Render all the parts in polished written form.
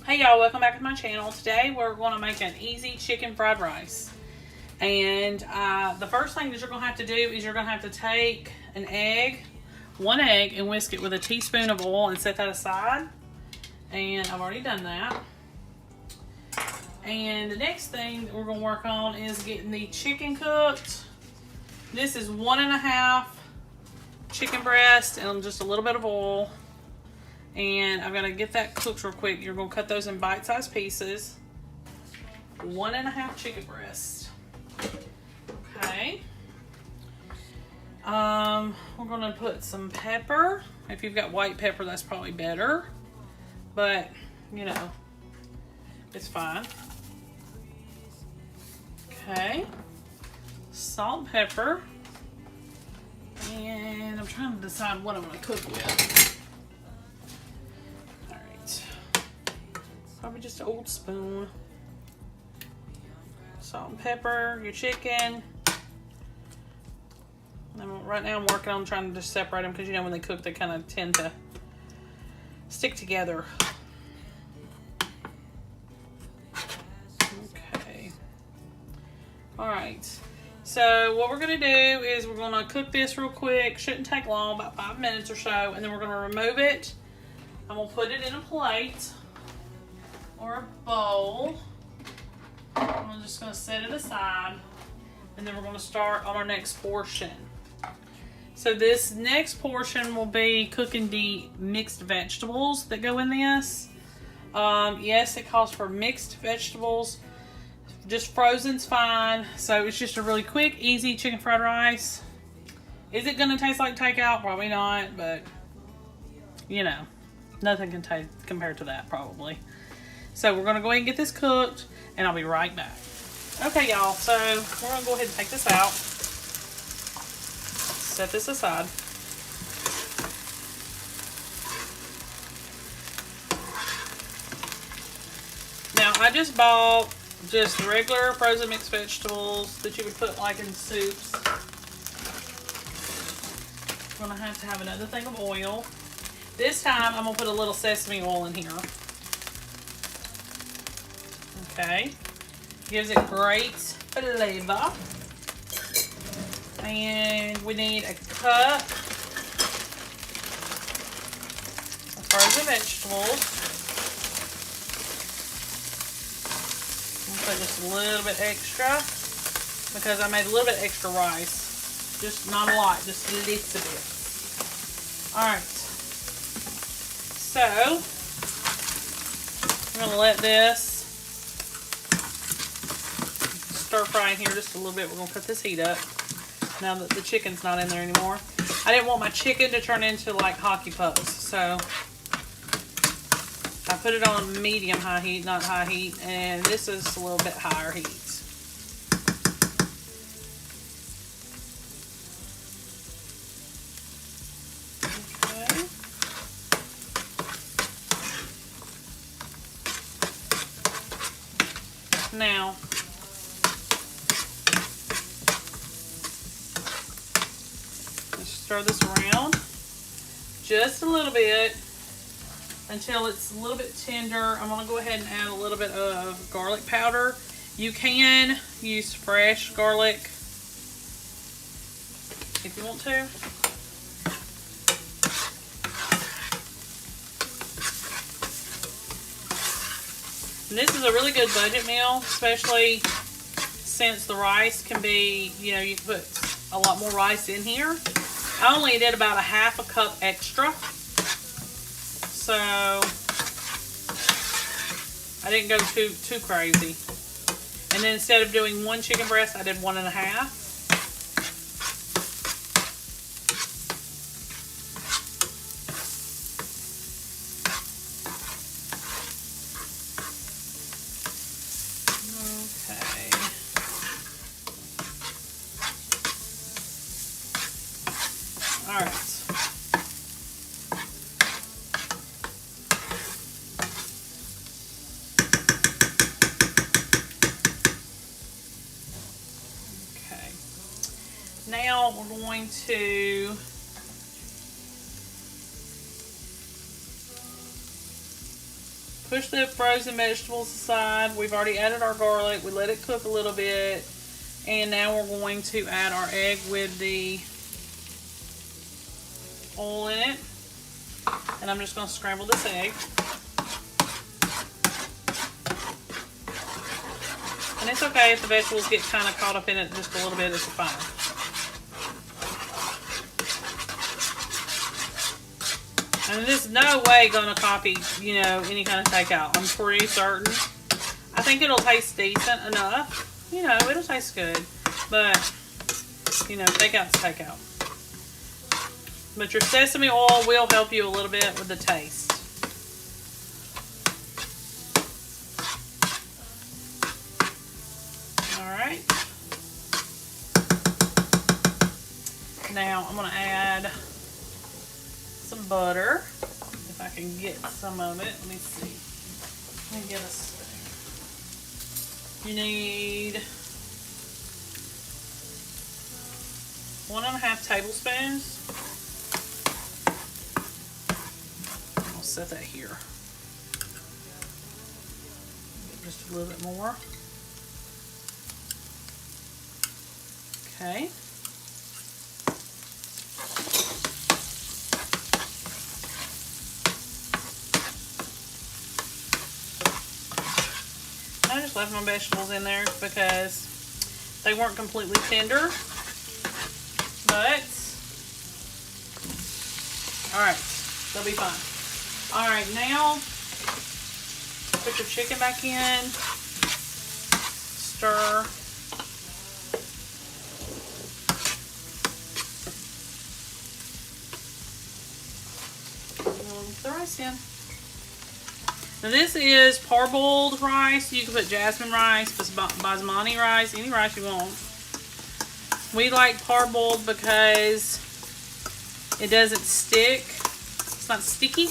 Hey y'all, welcome back to my channel. Today we're going to make an easy chicken fried rice. And the first thing that you're going to have to do is you're going to have to take one egg, and whisk it with a teaspoon of oil and set that aside. And I've already done that. And the next thing that we're going to work on is getting the chicken cooked. This is 1.5 chicken breast and just a little bit of oil. And I'm going to get that cooked real quick. You're going to cut those in bite-sized pieces. 1.5 chicken breast. Okay. We're going to put some pepper. If you've got white pepper, that's probably better. But, you know, it's fine. Okay. Salt and pepper. And I'm trying to decide what I'm going to cook with. Probably just an old spoon. Salt and pepper, your chicken. And right now I'm working on trying to just separate them because you know when they cook they kind of tend to stick together. Okay. Alright. So what we're going to do is we're going to cook this real quick. Shouldn't take long, about 5 minutes or so. And then we're going to remove it. I'm going to put it in a plate or a bowl. I'm just going to set it aside, and then we're going to start on our next portion. So this next portion will be cooking the mixed vegetables that go in this. Yes, it calls for mixed vegetables. Just frozen's fine. So it's just a really quick, easy chicken fried rice. Is it going to taste like takeout? Probably not, but you know, nothing can taste compared to that probably. So we're going to go ahead and get this cooked, and I'll be right back. Okay, y'all, so we're going to go ahead and take this out. Set this aside. Now, I just bought just regular frozen mixed vegetables that you would put like in soups. I'm going to have another thing of oil. This time, I'm going to put a little sesame oil in here. Okay, gives it great flavor. And we need a cup of frozen vegetables. I'll put just a little bit extra because I made a little bit extra rice. Just not a lot, just a little bit. Alright, so I'm going to let this stir fry in here just a little bit. We're going to cut this heat up now that the chicken's not in there anymore. I didn't want my chicken to turn into like hockey pucks, so I put it on medium high heat, not high heat, and this is a little bit higher heat. Okay. Now, stir this around just a little bit until it's a little bit tender. I'm going to go ahead and add a little bit of garlic powder. You can use fresh garlic if you want to. And this is a really good budget meal, especially since the rice can be, you know, you can put a lot more rice in here. I only did about 1/2 cup extra, so I didn't go too crazy. And then instead of doing 1 chicken breast, I did 1.5. Alright. Okay. Now we're going to push the frozen vegetables aside. We've already added our garlic. We let it cook a little bit. And now we're going to add our egg with the oil in it. And I'm just going to scramble this egg. And it's okay if the vegetables get kind of caught up in it just a little bit, it's fine. And this is no way going to copy, you know, any kind of takeout. I'm pretty certain. I think it'll taste decent enough. You know, it'll taste good. But, you know, takeout's takeout. But your sesame oil will help you a little bit with the taste. Alright. Now I'm going to add some butter. If I can get some of it. Let me see. Let me get a spoon. You need 1.5 tablespoons. I'll set that here. Get just a little bit more. Okay. I just left my vegetables in there because they weren't completely tender. But, alright, they'll be fine. Alright, now put your chicken back in. Stir. Put the rice in. Now this is parboiled rice. You can put jasmine rice, basmati rice, any rice you want. We like parboiled because it doesn't stick. It's not sticky.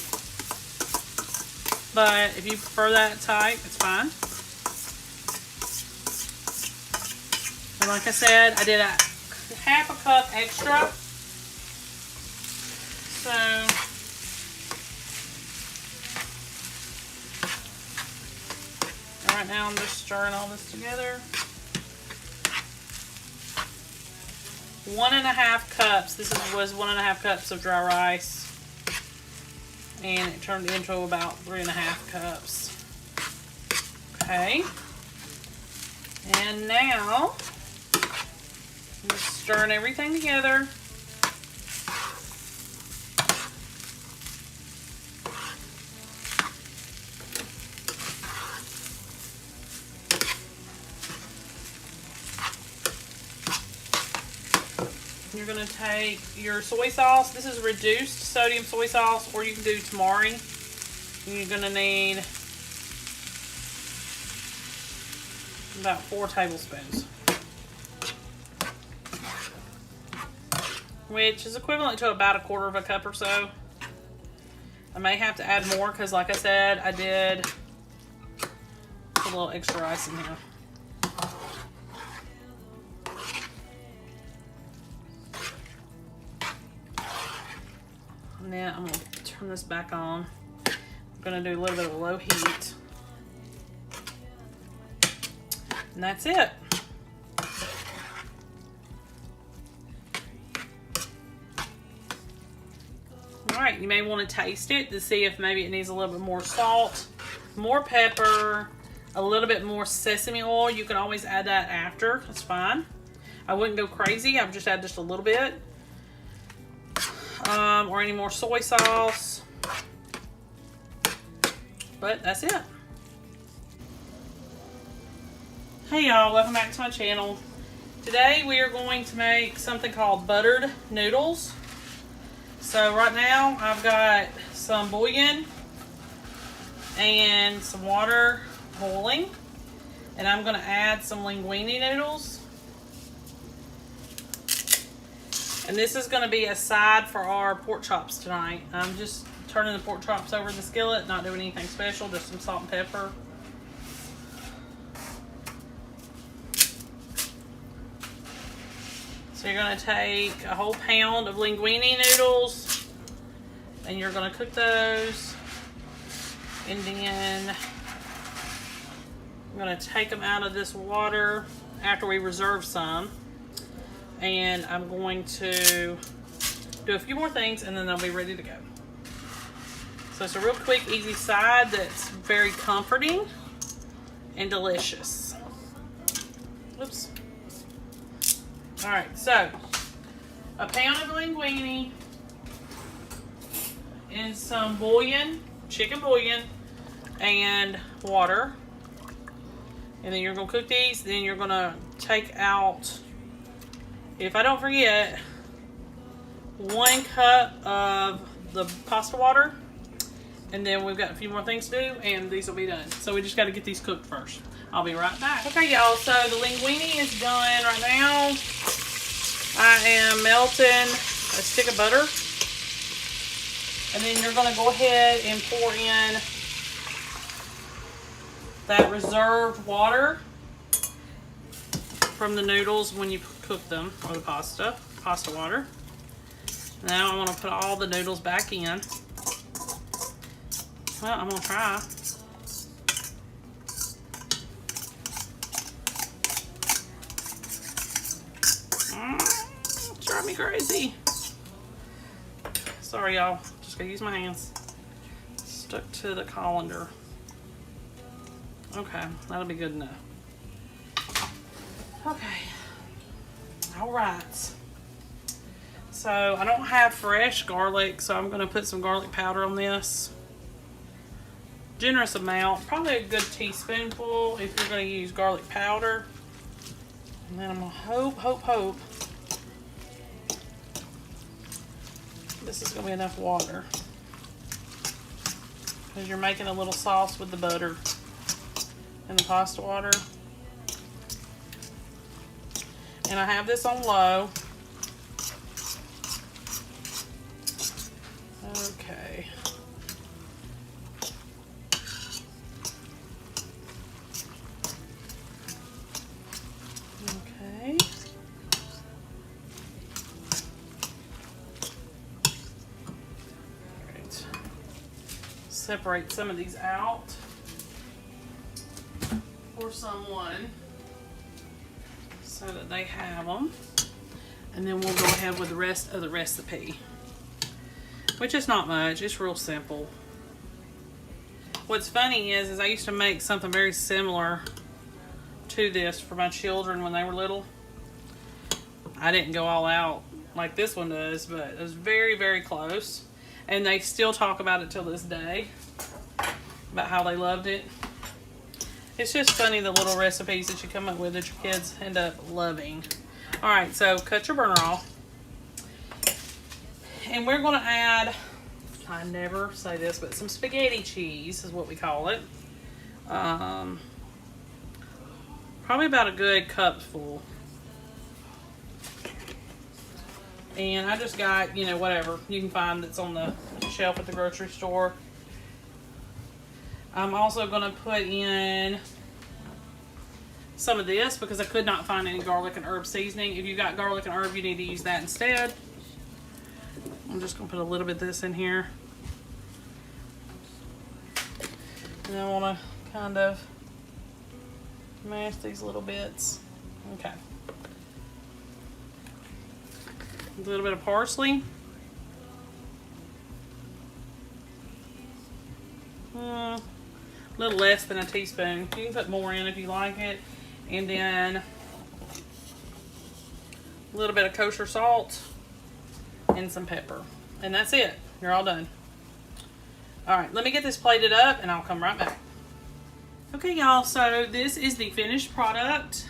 But if you prefer that type, it's fine. And like I said, I did a half a cup extra. So right now I'm just stirring all this together. 1.5 cups. This was 1.5 cups of dry rice. And it turned into about 3.5 cups. Okay. And now, I'm just stirring everything together. You're going to take your soy sauce. This is reduced sodium soy sauce, or you can do tamari. You're going to need about 4 tablespoons, which is equivalent to about 1/4 cup or so. I may have to add more because, like I said, I did put a little extra rice in here. And then I'm going to turn this back on. I'm going to do a little bit of low heat. And that's it. Alright, you may want to taste it to see if maybe it needs a little bit more salt, more pepper, a little bit more sesame oil. You can always add that after. That's fine. I wouldn't go crazy. I would just add just a little bit. Or any more soy sauce. But that's it. Hey y'all, welcome back to my channel. Today we are going to make something called buttered noodles. So right now I've got some bouillon and some water boiling. And I'm going to add some linguine noodles. And this is going to be a side for our pork chops tonight. I'm just turning the pork chops over the skillet, not doing anything special, just some salt and pepper. So you're going to take a whole pound of linguine noodles and you're going to cook those. And then I'm gonna take them out of this water after we reserve some. And I'm going to do a few more things and then they'll be ready to go. So it's a real quick, easy side that's very comforting and delicious. Oops. All right, so a pound of linguine and some bouillon, chicken bouillon, and water. And then you're gonna cook these, then you're gonna take out, if I don't forget, 1 cup of the pasta water. And then we've got a few more things to do, and these will be done. So we just got to get these cooked first. I'll be right back. Okay, y'all, so the linguine is done right now. I am melting a stick of butter. And then you're going to go ahead and pour in that reserved water from the noodles when you cook them, or the pasta water. Now I'm going to put all the noodles back in. Well, I'm gonna try. It's driving me crazy. Sorry, y'all. Just gonna use my hands. Stuck to the colander. Okay, that'll be good enough. Okay. All right. So I don't have fresh garlic, so I'm gonna put some garlic powder on this. Generous amount, probably a good teaspoonful if you're going to use garlic powder. And then I'm going to hope this is going to be enough water, because you're making a little sauce with the butter and the pasta water. And I have this on low. Okay. Separate some of these out for someone so that they have them, and then we'll go ahead with the rest of the recipe, which is not much. It's real simple. What's funny is I used to make something very similar to this for my children when they were little. I didn't go all out like this one does, but it was very, very close. And they still talk about it till this day, about how they loved it. It's just funny, the little recipes that you come up with that your kids end up loving. All right, so cut your burner off. And we're gonna add, I never say this, but some spaghetti cheese is what we call it. Probably about a good cupful. And I just got, you know, whatever you can find that's on the shelf at the grocery store. I'm also going to put in some of this because I could not find any garlic and herb seasoning. If you got garlic and herb, you need to use that instead. I'm just going to put a little bit of this in here. And I want to kind of mash these little bits. Okay. A little bit of parsley. A little less than a teaspoon. You can put more in if you like it. And then a little bit of kosher salt and some pepper. And that's it. You're all done. Alright, let me get this plated up and I'll come right back. Okay, y'all, so this is the finished product.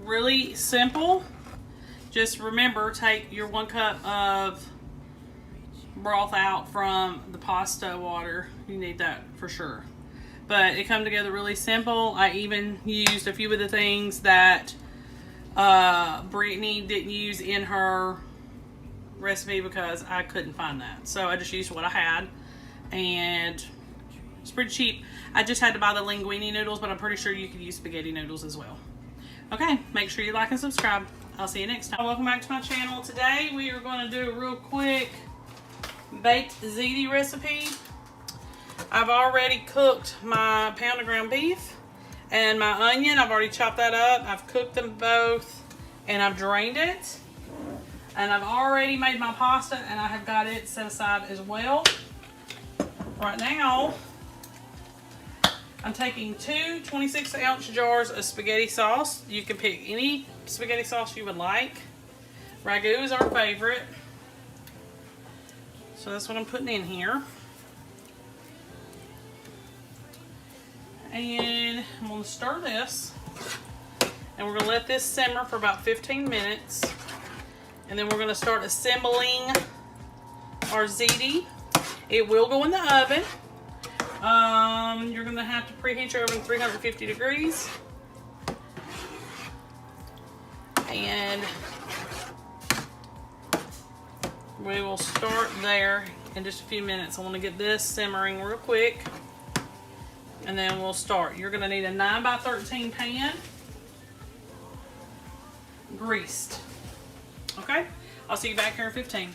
Really simple. Just remember, take your 1 cup of broth out from the pasta water. You need that for sure. But it come together really simple. I even used a few of the things that Brittany didn't use in her recipe because I couldn't find that. So I just used what I had. And it's pretty cheap. I just had to buy the linguine noodles, but I'm pretty sure you could use spaghetti noodles as well. Okay, make sure you like and subscribe. I'll see you next time. Welcome back to my channel. Today we are going to do a real quick baked ziti recipe. I've already cooked my pound of ground beef and my onion. I've already chopped that up. I've cooked them both and I've drained it. And I've already made my pasta and I have got it set aside as well. Right now, I'm taking two 26-ounce jars of spaghetti sauce. You can pick any spaghetti sauce you would like. Ragu is our favorite. So that's what I'm putting in here. And I'm going to stir this. And we're going to let this simmer for about 15 minutes. And then we're going to start assembling our ziti. It will go in the oven. You're going to have to preheat your oven 350 degrees. And we will start there in just a few minutes. I want to get this simmering real quick. And then we'll start. You're going to need a 9x13 pan. Greased. Okay? I'll see you back here in 15.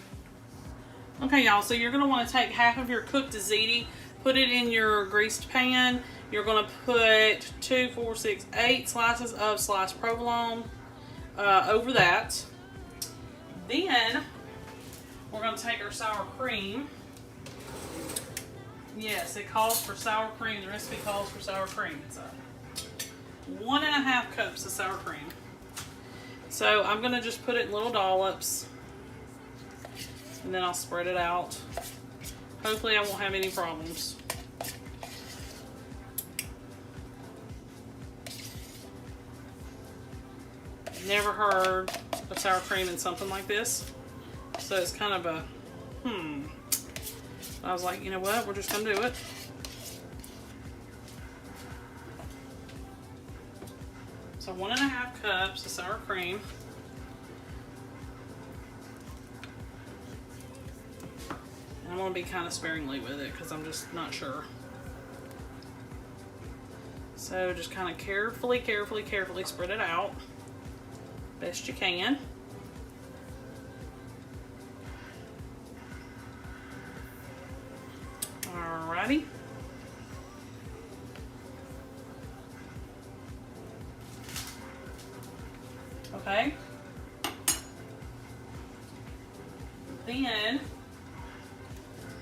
Okay, y'all. So you're going to want to take half of your cooked ziti. Put it in your greased pan. You're going to put 2, 4, 6, 8 slices of sliced provolone over that. Then we're going to take our sour cream. Yes, it calls for sour cream. The recipe calls for sour cream. It's 1.5 cups of sour cream. So I'm going to just put it in little dollops. And then I'll spread it out. Hopefully I won't have any problems. Never heard of sour cream in something like this. So it's kind of a, I was like, you know what? We're just going to do it. So 1.5 cups of sour cream. And I'm going to be kind of sparingly with it because I'm just not sure. So just kind of carefully spread it out. Best you can. Alrighty. Okay. Then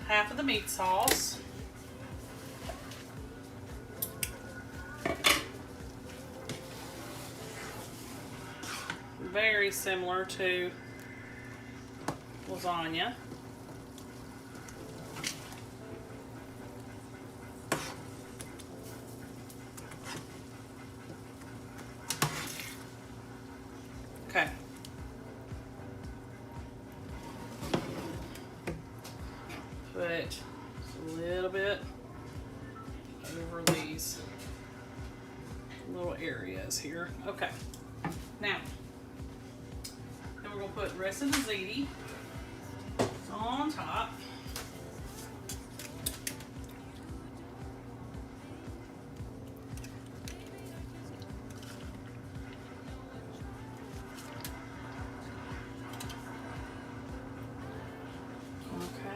half of the meat sauce. Very similar to lasagna. Okay. Put a little bit over these little areas here. Okay. Now, then we're going to put the rest of the ziti on top.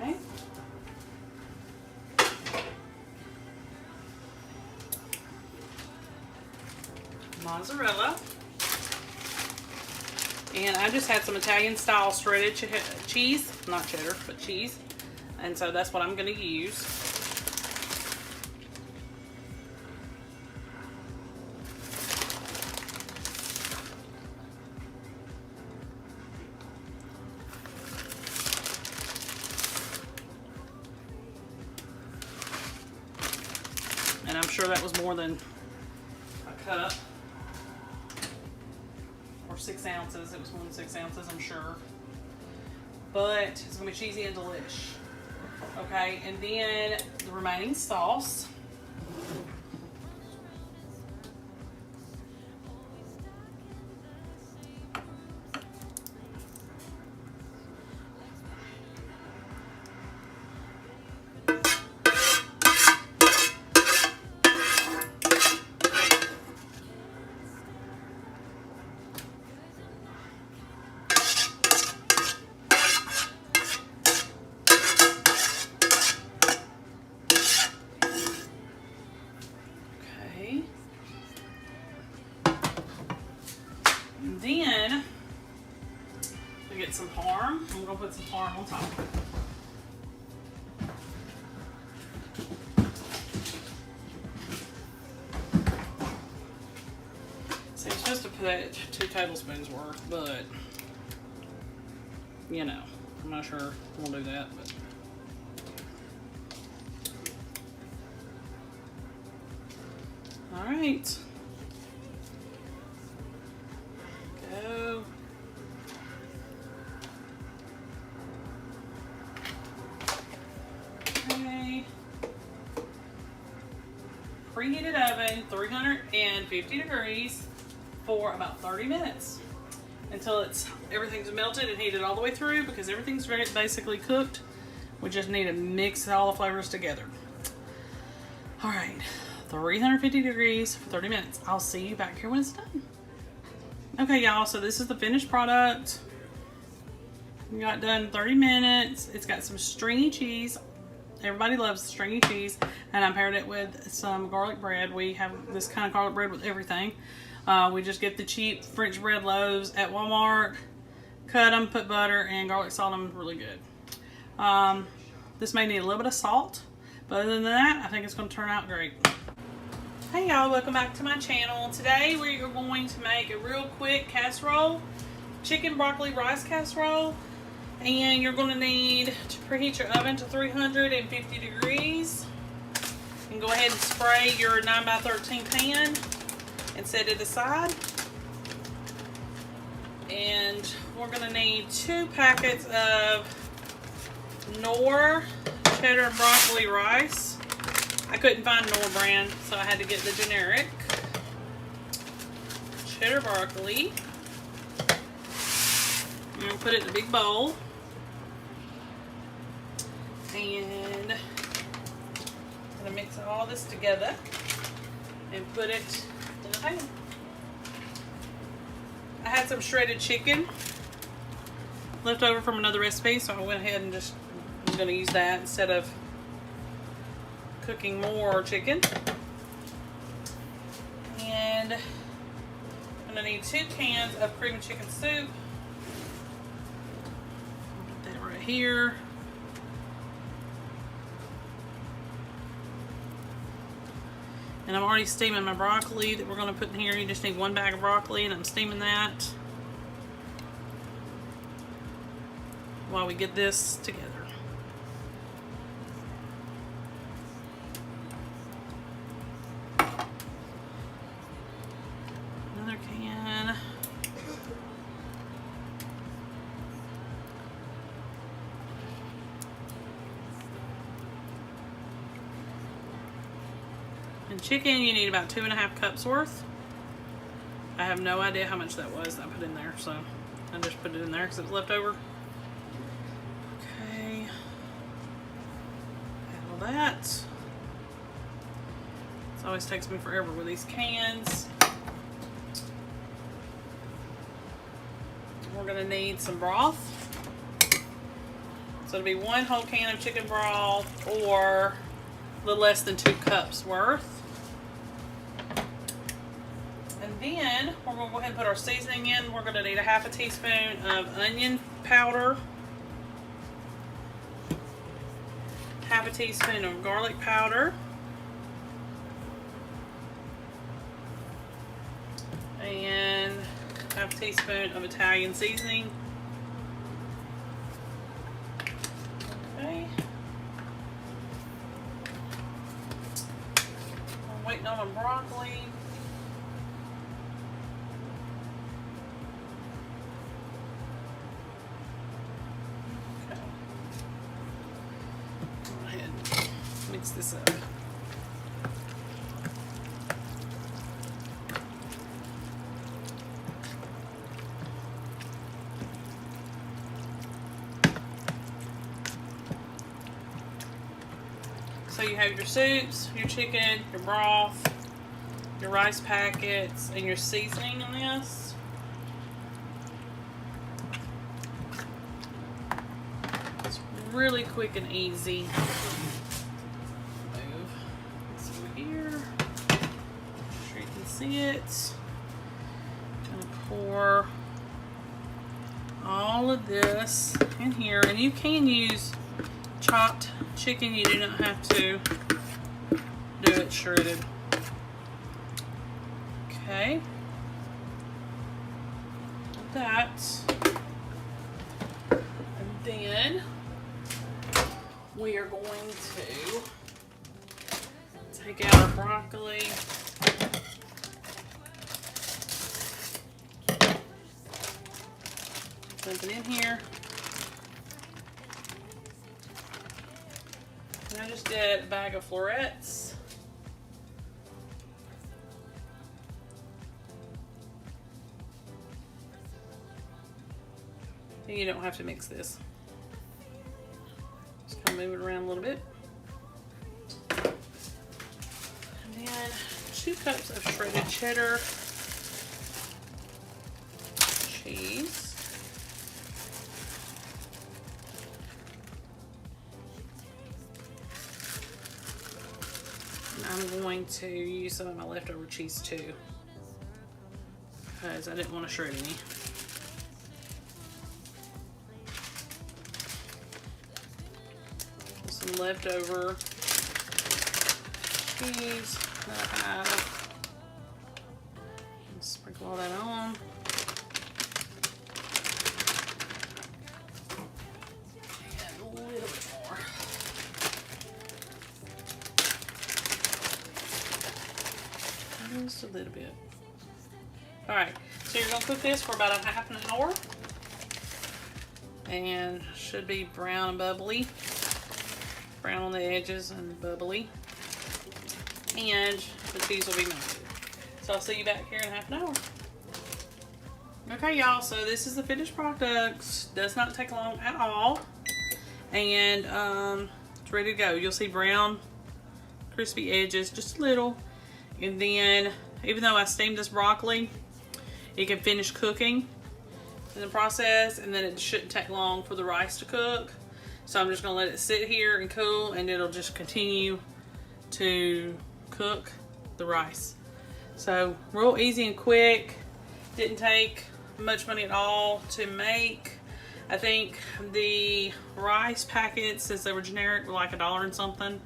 Okay. Mozzarella. And I just had some Italian style shredded cheese, not cheddar, but cheese. And so that's what I'm going to use. And I'm sure that was more than a cup. 6 ounces. It was more than 6 ounces, I'm sure. But it's gonna be cheesy and delish. Okay, and then the remaining sauce. get some parm. I'm gonna put some parm on top. So you're supposed to put 2 tablespoons worth, but you know, I'm not sure we'll do that, but. All right. Go. Okay. Preheated oven, 350 degrees for about 30 minutes until everything's melted and heated all the way through, because everything's basically cooked. We just need to mix all the flavors together. All right, 350 degrees for 30 minutes. I'll see you back here when it's done. Okay, y'all, so this is the finished product. We got done 30 minutes. It's got some stringy cheese. Everybody loves stringy cheese, and I paired it with some garlic bread. We have this kind of garlic bread with everything. We just get the cheap French bread loaves at Walmart, cut them, put butter and garlic salt on them, really good. This may need a little bit of salt, but other than that, I think it's going to turn out great. Hey y'all, welcome back to my channel. Today we are going to make a real quick casserole, chicken broccoli rice casserole. And you're going to need to preheat your oven to 350 degrees. And go ahead and spray your 9x13 pan and set it aside. And we're going to need 2 packets of Knorr cheddar broccoli rice. I couldn't find Knorr brand, so I had to get the generic cheddar broccoli. I'm going to put it in a big bowl. And I'm going to mix all this together and put it in the pan. I had some shredded chicken left over from another recipe, so I went ahead and I'm going to use that instead of cooking more chicken. And I'm going to need 2 cans of cream and chicken soup. Put that right here. And I'm already steaming my broccoli that we're going to put in here. You just need 1 bag of broccoli, and I'm steaming that while we get this together. Another can. And chicken, you need about 2.5 cups worth. I have no idea how much that was that I put in there, so I just put it in there because it was left over. Okay. Add all that. This always takes me forever with these cans. We're going to need some broth. So it'll be 1 whole can of chicken broth, or a little less than 2 cups worth. And then we're going to go ahead and put our seasoning in. We're going to need a 1/2 teaspoon of onion powder, 1/2 teaspoon of garlic powder, and 1/2 teaspoon of Italian seasoning. Okay. I'm waiting on my broccoli. Okay. Go ahead and mix this up. So you have your soups, your chicken, your broth, your rice packets, and your seasoning on this. It's really quick and easy. Move this over here. Sure you can see it. Gonna pour all all of this in here, and you can use chopped chicken. You do not have to do it shredded. Okay. That. And then we are going to take out our broccoli. Dump it in here. And I just did a bag of florets. And you don't have to mix this. Just kind of move it around a little bit. And then 2 cups of shredded cheddar cheese. I'm going to use some of my leftover cheese too, because I didn't want to shred any. Some leftover cheese that I have. Sprinkle all that on. And a little bit more. Just a little bit. Alright, so you're going to cook this for about a half an hour. And should be brown and bubbly. Brown on the edges and bubbly. And the cheese will be melted. So I'll see you back here in half an hour. Okay, y'all, so this is the finished product. Does not take long at all. And it's ready to go. You'll see brown, crispy edges, just a little. And then, even though I steamed this broccoli, it can finish cooking in the process, and then it shouldn't take long for the rice to cook. So I'm just gonna let it sit here and cool, and it'll just continue to cook the rice. So real easy and quick. Didn't take much money at all to make. I think the rice packets, since they were generic, were like $1 and something.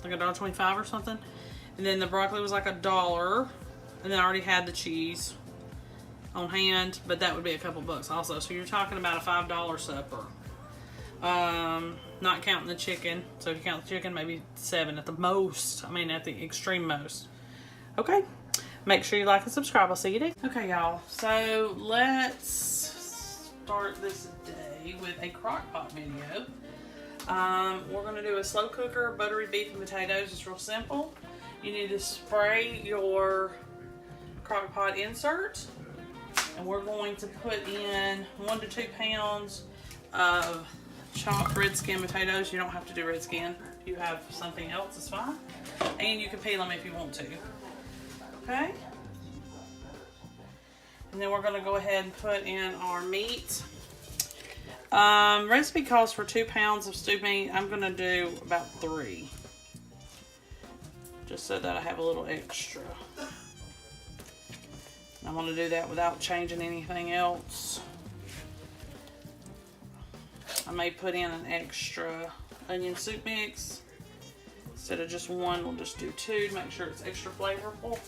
Like $1.25 or something. And then the broccoli was like $1. And then I already had the cheese on hand, but that would be a couple bucks also. So you're talking about a $5 supper. Not counting the chicken. So if you count the chicken, maybe $7 at the most. I mean, at the extreme most. Okay. Make sure you like and subscribe. I'll see you next. Okay, y'all. So let's start this day with a crock pot video. We're going to do a slow cooker, buttery beef and potatoes. It's real simple. You need to spray your crock pot insert, and we're going to put in 1 to 2 pounds of chopped red skin potatoes. You don't have to do red skin. If you have something else, it's fine. And you can peel them if you want to. Okay? And then we're going to go ahead and put in our meat. Recipe calls for 2 pounds of stewed meat. I'm going to do about 3. Just so that I have a little extra. I want to do that without changing anything else. I may put in an extra onion soup mix. Instead of just 1, we'll just do 2 to make sure it's extra flavorful.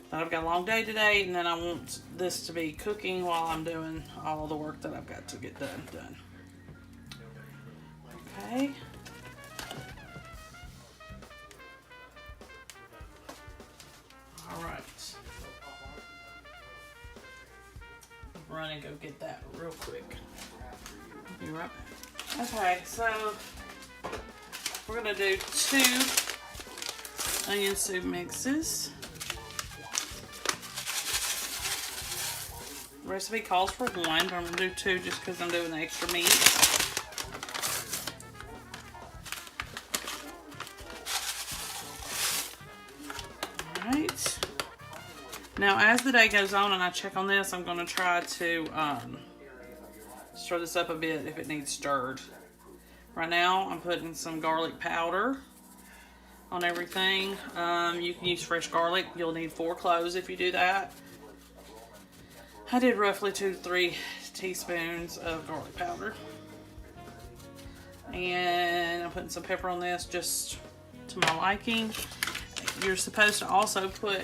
But I've got a long day today, and then I want this to be cooking while I'm doing all the work that I've got to get done. Okay. All right. Run and go get that real quick. Be right back. Okay, so we're gonna do 2 onion soup mixes. Recipe calls for 1, but I'm going to do 2 just because I'm doing the extra meat. Alright. Now, as the day goes on and I check on this, I'm going to try to stir this up a bit if it needs stirred. Right now, I'm putting some garlic powder on everything. You can use fresh garlic. You'll need 4 cloves if you do that. I did roughly 2 to 3 teaspoons of garlic powder. And I'm putting some pepper on this just to my liking. You're supposed to also put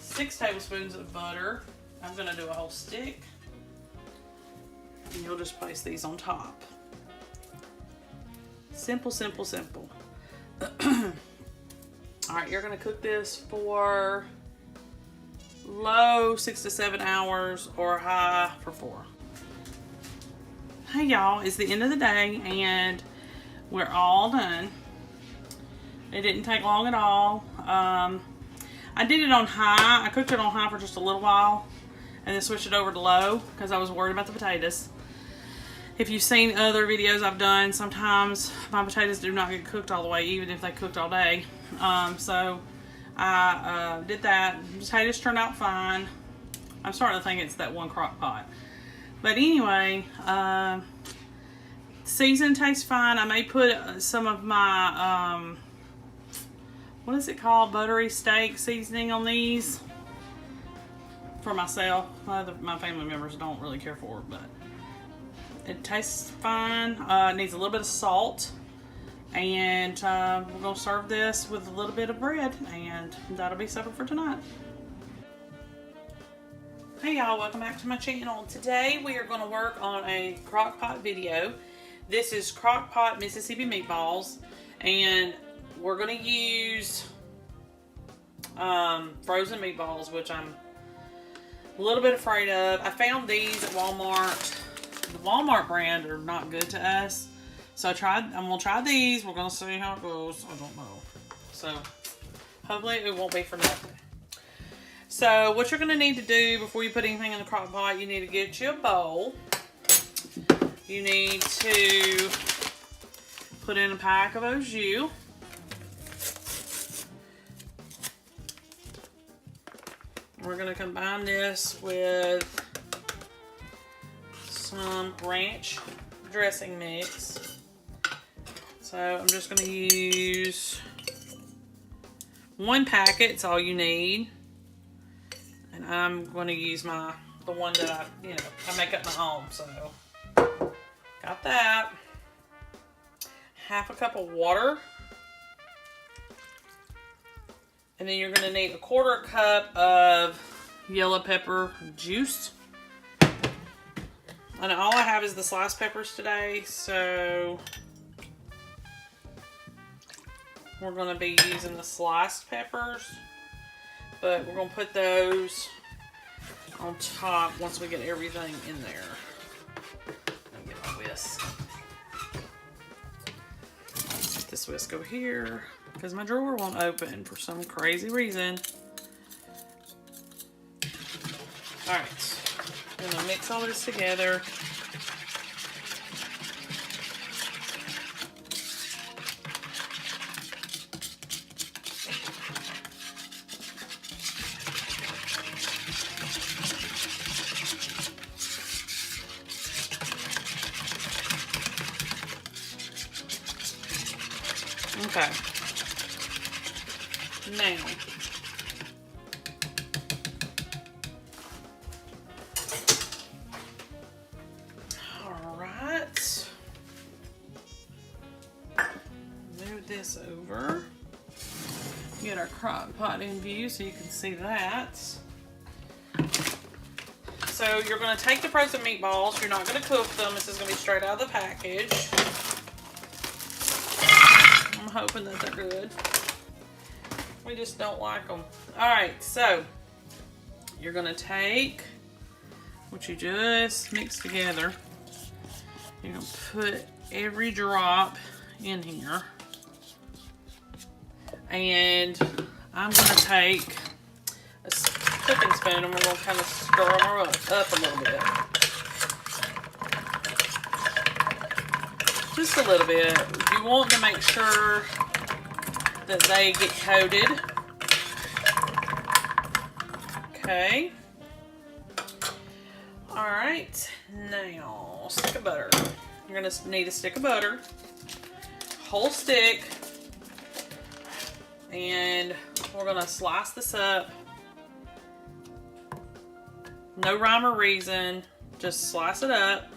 6 tablespoons of butter. I'm going to do a whole stick. And you'll just place these on top. Simple, simple, simple. Alright, you're going to cook this for low 6 to 7 hours or high for 4. Hey y'all, it's the end of the day and we're all done. It didn't take long at all. I did it on high. I cooked it on high for just a little while and then switched it over to low because I was worried about the potatoes. If you've seen other videos I've done, sometimes my potatoes do not get cooked all the way, even if they cooked all day. So I did that. The potatoes turned out fine. I'm starting to think it's that one crock pot. But anyway, season tastes fine. I may put some of my, what is it called? Buttery steak seasoning on these for myself. My family members don't really care for it, but it tastes fine. It needs a little bit of salt. And we're going to serve this with a little bit of bread. And that'll be supper for tonight. Hey y'all, welcome back to my channel. Today we are going to work on a crock pot video. This is crock pot Mississippi meatballs. And we're going to use frozen meatballs, which I'm a little bit afraid of. I found these at Walmart. The Walmart brand are not good to us. So I'm going to try these. We're going to see how it goes. I don't know. So hopefully it won't be for nothing. So what you're going to need to do before you put anything in the crock pot, you need to get you a bowl. You need to put in a pack of au jus. We're going to combine this with some ranch dressing mix. So I'm just going to use 1 packet. It's all you need. And I'm going to use the one that I make at my home. So got that. 1/2 cup of water. And then you're going to need 1/4 cup of yellow pepper juice. And all I have is the sliced peppers today, so we're going to be using the sliced peppers. But we're going to put those on top once we get everything in there. Let me get my whisk. Put this whisk over here because my drawer won't open for some crazy reason. Alright. I'm going to mix all this together. Okay. Now, alright. Move this over. Get our crock pot in view so you can see that. So you're going to take the frozen meatballs. You're not going to cook them. This is going to be straight out of the package. I'm hoping that they're good. We just don't like them. Alright, so you're going to take what you just mixed together. You're going to put every drop in here. And I'm going to take a cooking spoon and we're going to kind of stir them up a little bit. Just a little bit. You want to make sure that they get coated. Okay. Alright. Now, stick of butter. You're going to need a stick of butter. Whole stick. And we're going to slice this up No rhyme or reason. Just slice it up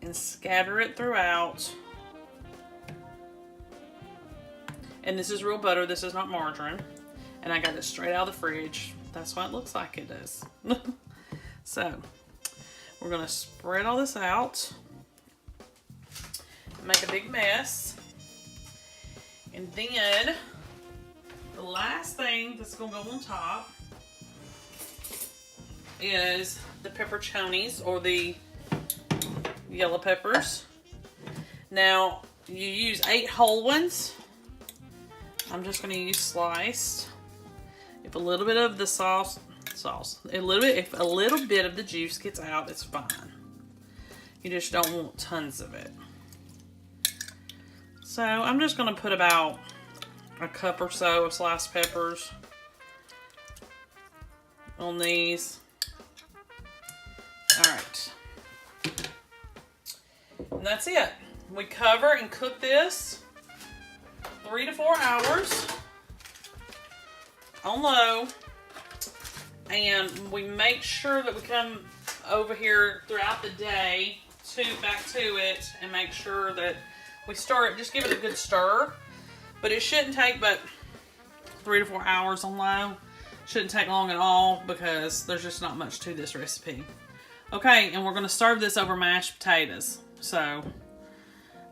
and scatter it throughout. And this is real butter. This is not margarine. And I got it straight out of the fridge. That's why it looks like it does. So, we're going to spread all this out. Make a big mess. And then, the last thing that's going to go on top is the pepperoncinis, or the yellow peppers. Now, you use 8 whole ones. I'm just going to use sliced. If a little bit of the if a little bit of the juice gets out, it's fine. You just don't want tons of it. So I'm just going to put about a cup or so of sliced peppers on these. All right. And that's it. We cover and cook this 3 to 4 hours on low, and we make sure that we come over here throughout the day back to it and make sure that we stir it. Just give it a good stir, but it shouldn't take but 3 to 4 hours on low. Shouldn't take long at all because there's just not much to this recipe. Okay, and we're going to serve this over mashed potatoes. So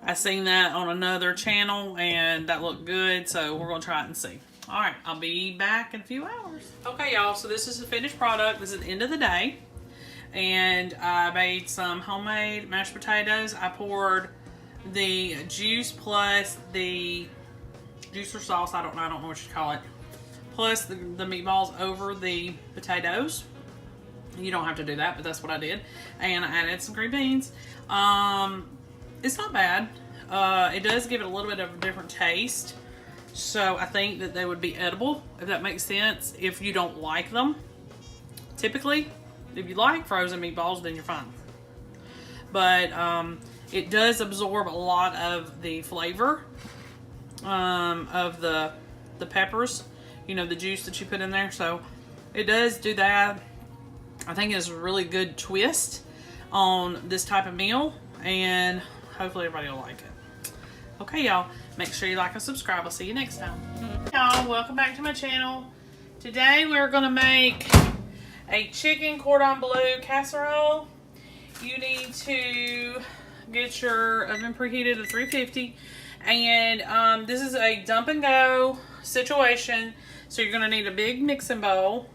I seen that on another channel and that looked good, so we're going to try it and see. All right, I'll be back in a few hours. Okay, y'all, so this is the finished product. This is the end of the day. And I made some homemade mashed potatoes. I poured the juice plus the juice or sauce, I don't know what you call it, plus the meatballs over the potatoes. You don't have to do that, but that's what I did. And I added some green beans. It's not bad. It does give it a little bit of a different taste. So I think that they would be edible, if that makes sense, if you don't like them. Typically, if you like frozen meatballs, then you're fine. But it does absorb a lot of the flavor of the peppers, you know, the juice that you put in there. So it does do that. I think it's a really good twist on this type of meal, and hopefully everybody will like it. Okay, y'all, make sure you like and subscribe. I'll see you next time. Y'all, welcome back to my channel. Today we're gonna make a chicken cordon bleu casserole. You need to get your oven preheated to 350, and this is a dump and go situation, so you're gonna need a big mixing bowl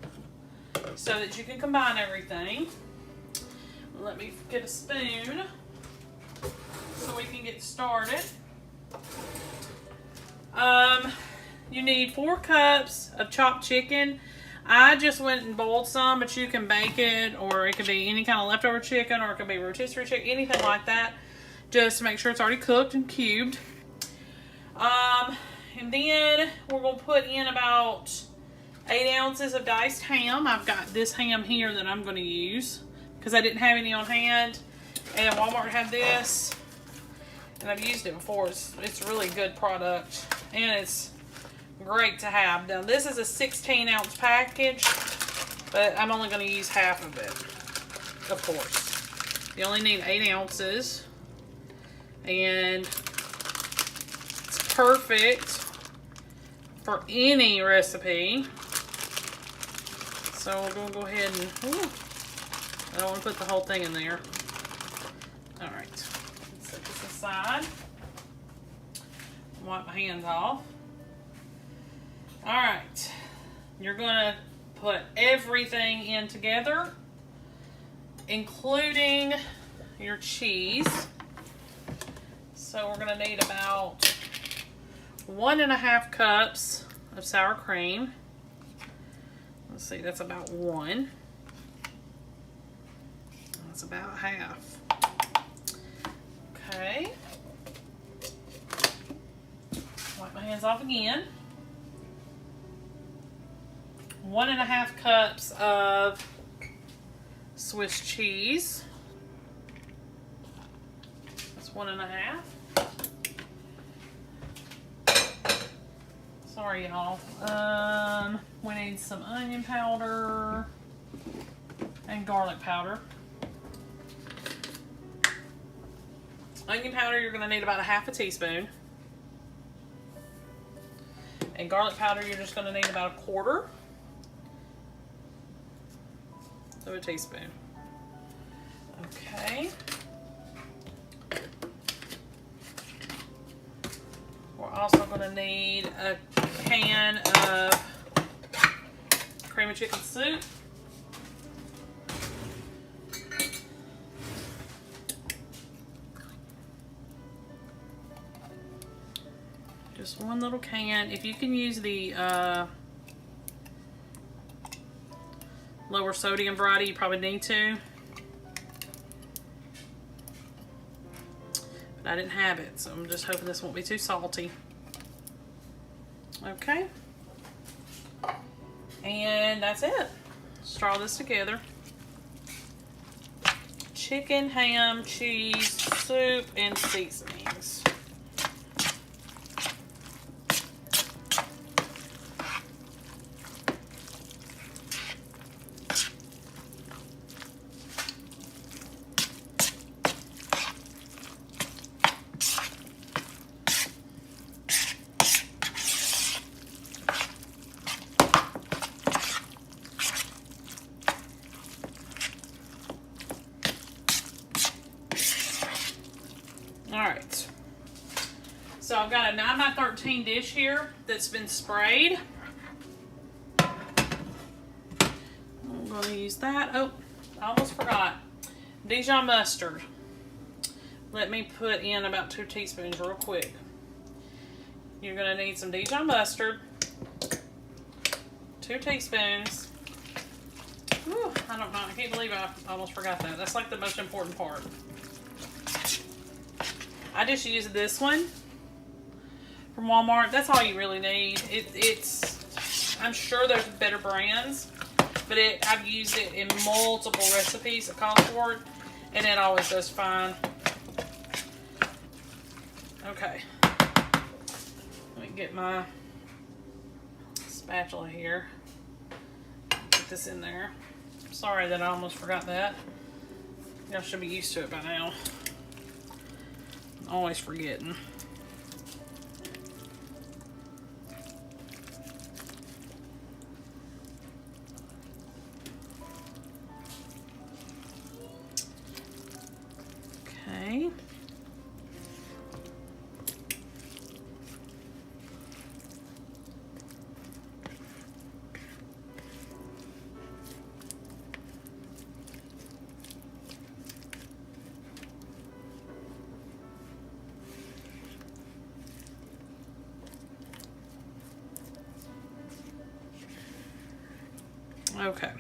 so that you can combine everything. Let me get a spoon so we can get started. You need 4 cups of chopped chicken. I just went and boiled some, but you can bake it, or it could be any kind of leftover chicken, or it could be rotisserie chicken, anything like that. Just make sure it's already cooked and cubed. And then we're going to put in about 8 ounces of diced ham. I've got this ham here that I'm going to use because I didn't have any on hand. And Walmart had this, and I've used it before. It's a really good product, and it's great to have. Now, this is a 16-ounce package, but I'm only going to use half of it, of course. You only need 8 ounces, and it's perfect for any recipe. So we're going to go ahead and, I don't want to put the whole thing in there. All right, let's set this aside. Wipe my hands off. All right, you're going to put everything in together, including your cheese. So we're going to need about 1.5 cups of sour cream. Let's see, that's about 1. That's about half. Okay. Wipe my hands off again. 1.5 cups of Swiss cheese. That's 1.5. Sorry, y'all. We need need some onion powder and garlic powder. Onion powder, you're going to need about a half a teaspoon. And garlic powder, you're just going to need about a quarter of a teaspoon. Okay. We're also going to need a can of cream of chicken soup. Just one little can. If you can use the lower sodium variety, you probably need to. But I didn't have it, so I'm just hoping this won't be too salty. Okay. And that's it. Straw this together. Chicken, ham, cheese, soup, and seasonings. Alright, so I've got a 9x13 dish here that's been sprayed. I'm going to use that. Oh, I almost forgot. Dijon mustard. Let me put in about 2 teaspoons real quick. You're going to need some Dijon mustard. 2 teaspoons. Whew, I don't know. I can't believe I almost forgot that. That's like the most important part. I just used this one from Walmart. That's all you really need. I'm sure there's better brands, but I've used it in multiple recipes at Collegeport, and it always does fine. Okay. Let me get my spatula here. Put this in there. Sorry that I almost forgot that. Y'all should be used to it by now. Always forgetting. Okay. Okay.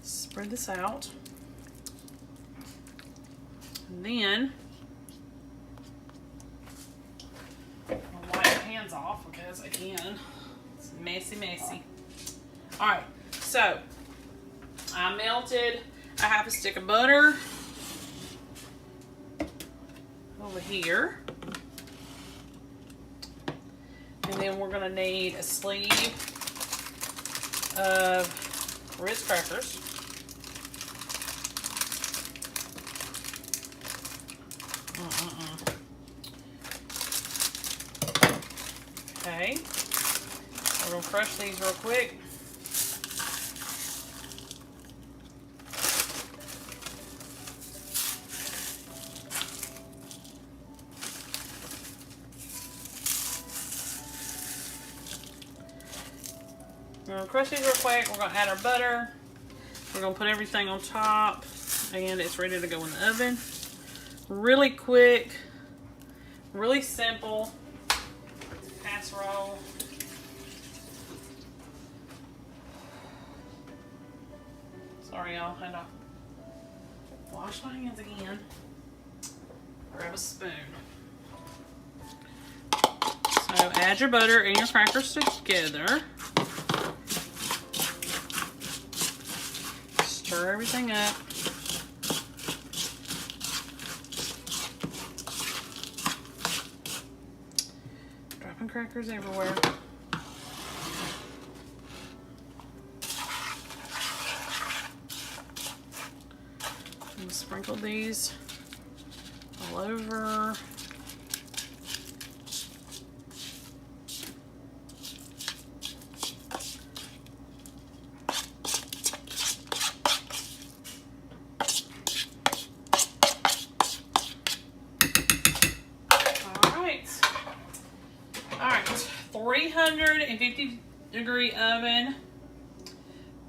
Spread this out. And then I'll wipe my hands off because again, it's messy, messy. Alright, so I melted a half a stick of butter over here, and then we're going to need a sleeve of Ritz crackers. Okay, we're going to crush these real quick. We're going to crush these real quick. We're going to add our butter. We're going to put everything on top, and it's ready to go in the oven. Really quick, really simple casserole. Sorry, y'all. I had to wash my hands again. Grab a spoon. So add your butter and your crackers together. Stir everything up. crackers everywhere. And sprinkle these all over. All right, 350 degree oven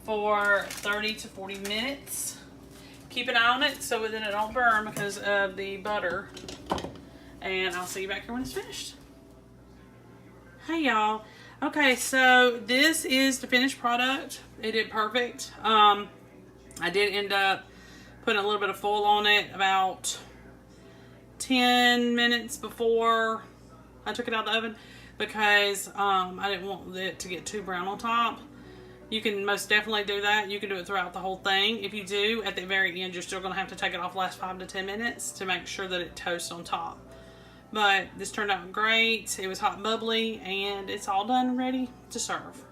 for 30 to 40 minutes. Keep an eye on it so that it don't burn because of the butter. And I'll see you back here when it's finished. Hey y'all. Okay, so this is the finished product. It did perfect. I did end up putting a little bit of foil on it about 10 minutes before I took it out of the oven because I didn't want it to get too brown on top. You can most definitely do that. You can do it throughout the whole thing. If you do, at the very end, you're still going to have to take it off the last 5 to 10 minutes to make sure that it toasts on top. But this turned out great. It was hot and bubbly, and it's all done and ready to serve.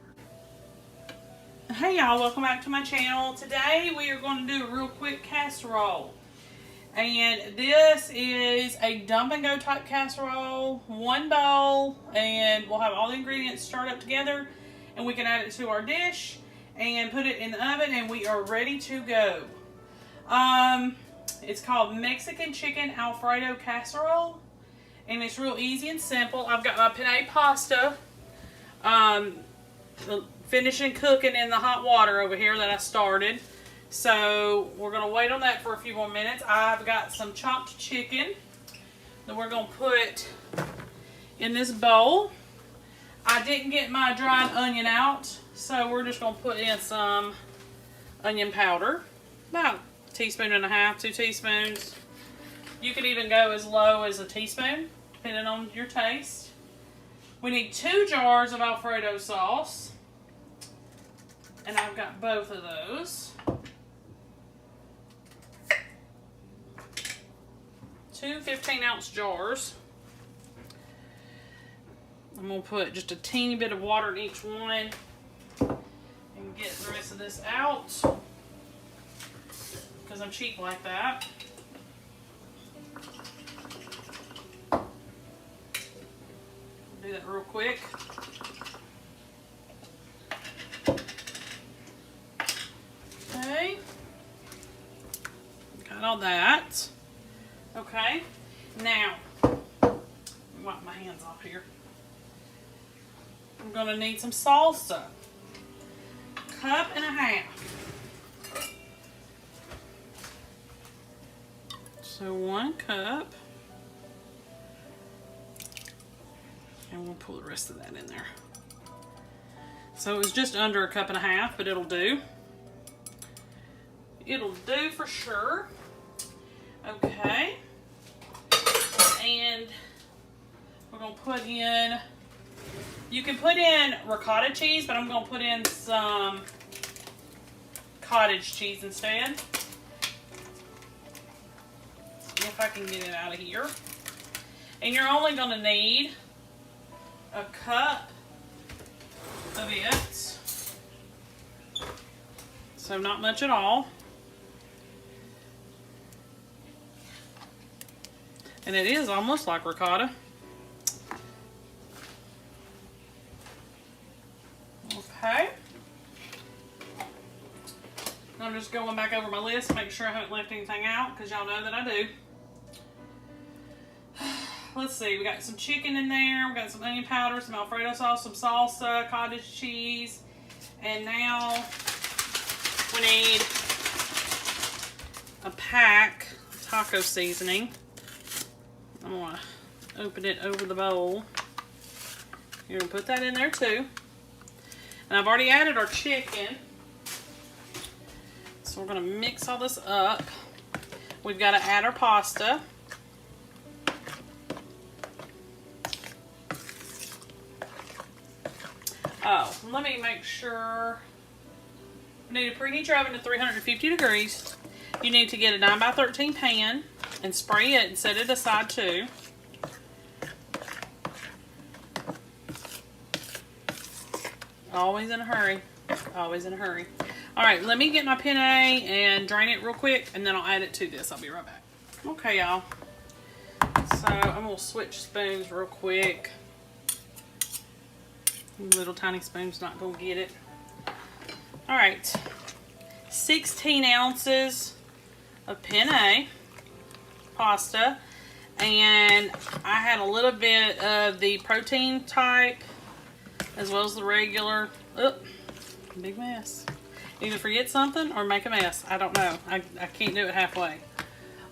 Hey y'all, welcome back to my channel. Today we are going to do a real quick casserole. And this is a dump and go type casserole, one bowl, and we'll have all the ingredients stirred up together and we can add it to our dish and put it in the oven and we are ready to go. It's called Mexican Chicken Alfredo Casserole and it's real easy and simple. I've got my penne pasta finishing cooking in the hot water over here that I started. So we're going to wait on that for a few more minutes. I've got some chopped chicken that we're going to put in this bowl. I didn't get my dried onion out, so we're just going to put in some onion powder. About a teaspoon and a half, 2 teaspoons. You could even go as low as a teaspoon, depending on your taste. We need 2 jars of Alfredo sauce. And I've got both of those. 2 15-ounce jars. I'm going to put just a teeny bit of water in each one and get the rest of this out because I'm cheap like that. Do that real quick. Okay. Got all that. Okay, now, let me wipe my hands off here. I'm going to need some salsa. 1.5 cups. So 1 cup. And we'll pull the rest of that in there. So it was just under 1.5 cups, but it'll do. It'll do for sure. Okay, and we're going to put in, you can put in ricotta cheese, but I'm going to put in some cottage cheese instead. See if I can get it out of here. And you're only going to need 1 cup of it, so not much at all. And it is almost like ricotta. Okay. I'm just going back over my list to make sure I haven't left anything out because y'all know that I do. Let's see, we got some chicken in there, we got some onion powder, some Alfredo sauce, some salsa, cottage cheese, and now we need a pack of taco seasoning. I'm going to open it over the bowl. You're going to put that in there too. And I've already added our chicken. So we're going to mix all this up. We've got to add our pasta. Oh, let me make sure. You need to preheat your oven to 350 degrees. You need to get a 9x13 pan and spray it and set it aside too. Always in a hurry. Always in a hurry. All right, let me get my penne and drain it real quick, and then I'll add it to this. I'll be right back. Okay, y'all. So I'm gonna switch spoons real quick. Little tiny spoon's not gonna get it. All right, 16 ounces of penne pasta, and I had a little bit of the protein type as well as the regular. Oh, big mess. Either forget something or make a mess. I don't know. I can't do it halfway.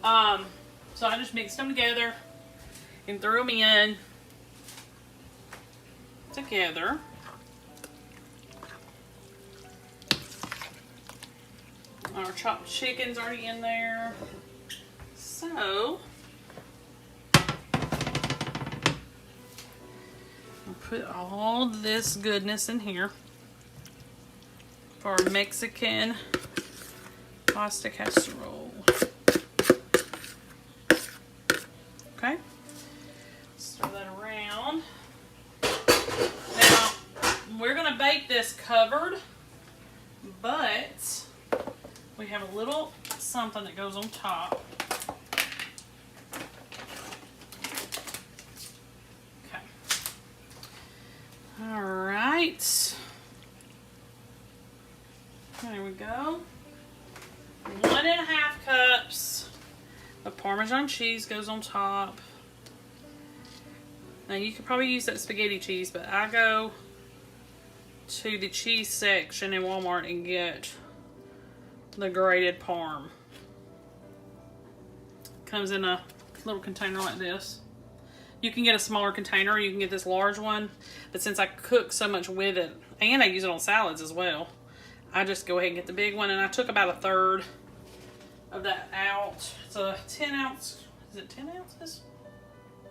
So I just mixed them together and threw them in together. Our chopped chicken's already in there. So I'll put all this goodness in here for our Mexican pasta casserole. Okay, stir that around. Now, we're gonna bake this covered, but we have a little something that goes on top. Okay. All right. There we go. 1.5 cups of Parmesan cheese goes on top. Now you could probably use that spaghetti cheese, but I go to the cheese section in Walmart and get the grated Parm. Comes in a little container like this. You can get a smaller container, or you can get this large one, but since I cook so much with it, and I use it on salads as well, I just go ahead and get the big one, and I took about 1/3 of that out. It's a 10 ounce, is it 10 ounces?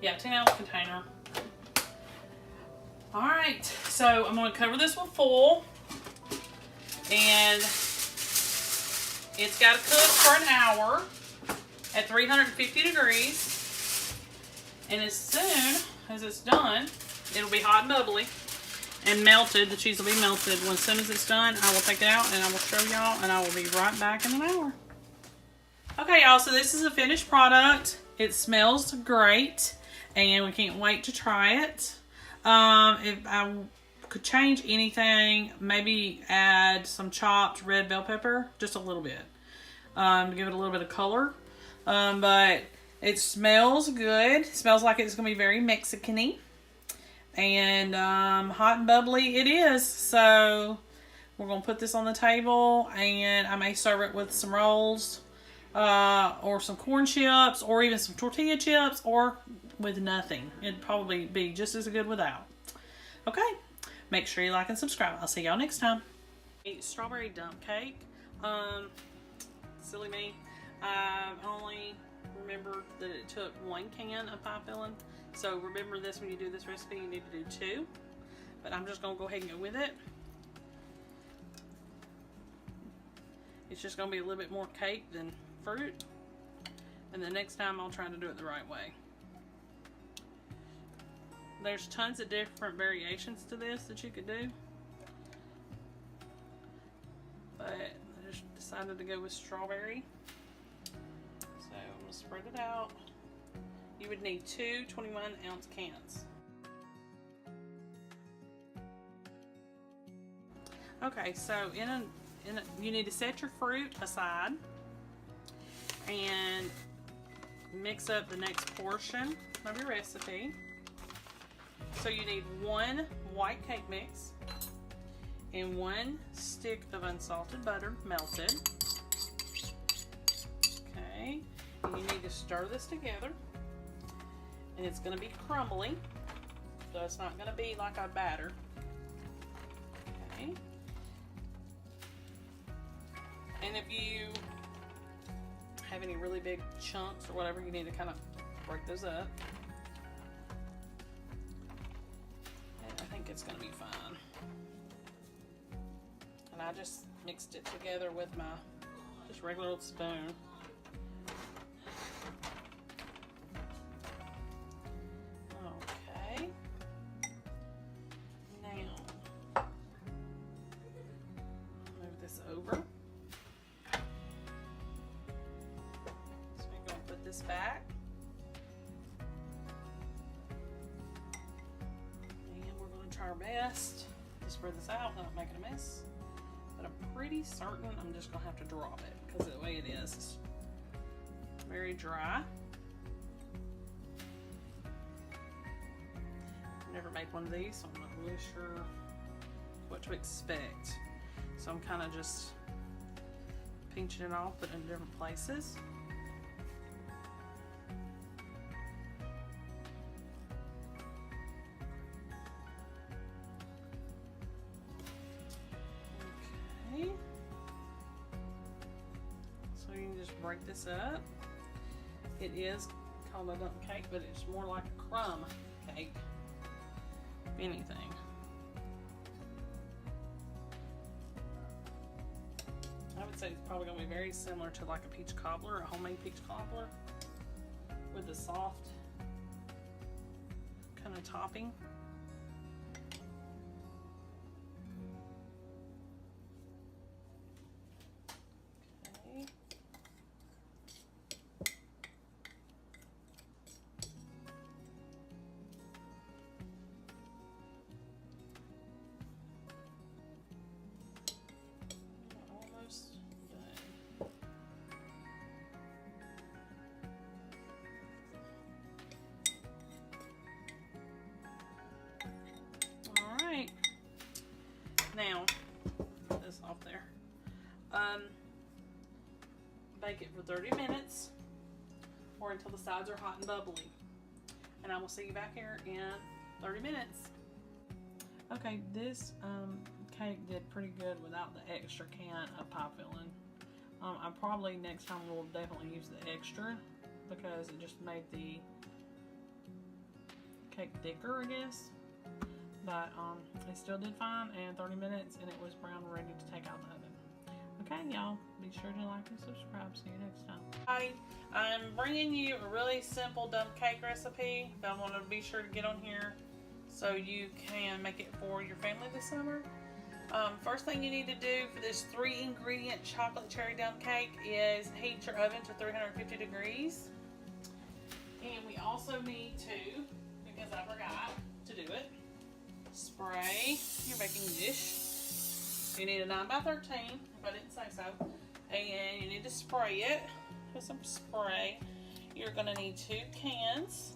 Yeah, 10 ounce container. All right, so I'm gonna cover this with foil, and it's gotta cook for an hour at 350 degrees. And as soon as it's done, it'll be hot and bubbly and melted. The cheese will be melted. As soon as it's done, I will take it out and I will show y'all, and I will be right back in an hour. Okay, y'all, so this is a finished product. It smells great, and we can't wait to try it. If I could change anything, maybe add some chopped red bell pepper, just a little bit, to give it a little bit of color. But it smells good. It smells like it's going to be very Mexican-y. And hot and bubbly it is. So we're going to put this on the table, and I may serve it with some rolls, or some corn chips, or even some tortilla chips, or with nothing. It'd probably be just as good without. Okay, make sure you like and subscribe. I'll see y'all next time. Strawberry dump cake. Silly me. I only remember that it took 1 can of pie filling. So remember this, when you do this recipe, you need to do 2. But I'm just going to go ahead and go with it. It's just going to be a little bit more cake than fruit. And the next time I'll try to do it the right way. There's tons of different variations to this that you could do. But I just decided to go with strawberry. So I'm going to spread it out. You would need 2 21-ounce cans. Okay, so you need to set your fruit aside and mix up the next portion of your recipe. So you need 1 white cake mix and 1 stick of unsalted butter melted. Okay, and you need to stir this together. And it's going to be crumbly, so it's not going to be like a batter. Okay. And if you have any really big chunks or whatever, you need to kind of break those up. And I think it's going to be fine. And I just mixed it together with my just regular old spoon. Okay. Now, this back. And we're going to try our best to spread this out without making a mess. But I'm pretty certain I'm just going to have to drop it because of the way it is. It's very dry. I've never made one of these, so I'm not really sure what to expect. So I'm kind of just pinching it off, putting it in different places. Okay. So you can just break this up. It is called a dump cake, but it's more like a crumb cake, if anything. I would say it's probably going to be very similar to like a peach cobbler, a homemade peach cobbler, with the soft kind of topping. Okay. Alright, now put this off there. Bake it for 30 minutes or until the sides are hot and bubbly. And I will see you back here in 30 minutes. Okay, this cake did pretty good without the extra can of pie filling. I probably next time will definitely use the extra because it just made the cake thicker, I guess. But it still did fine, and 30 minutes and it was brown and ready to take out the oven. Okay, y'all, be sure to like and subscribe. See you next time. Hi, I'm bringing you a really simple dump cake recipe that I want to be sure to get on here so you can make it for your family this summer. First thing you need to do for this 3-ingredient chocolate cherry dump cake is heat your oven to 350 degrees. And we also need to, because I forgot to do it, spray your baking dish. You need a 9x13, if I didn't say so. And you need to spray it with some spray. You're going to need 2 cans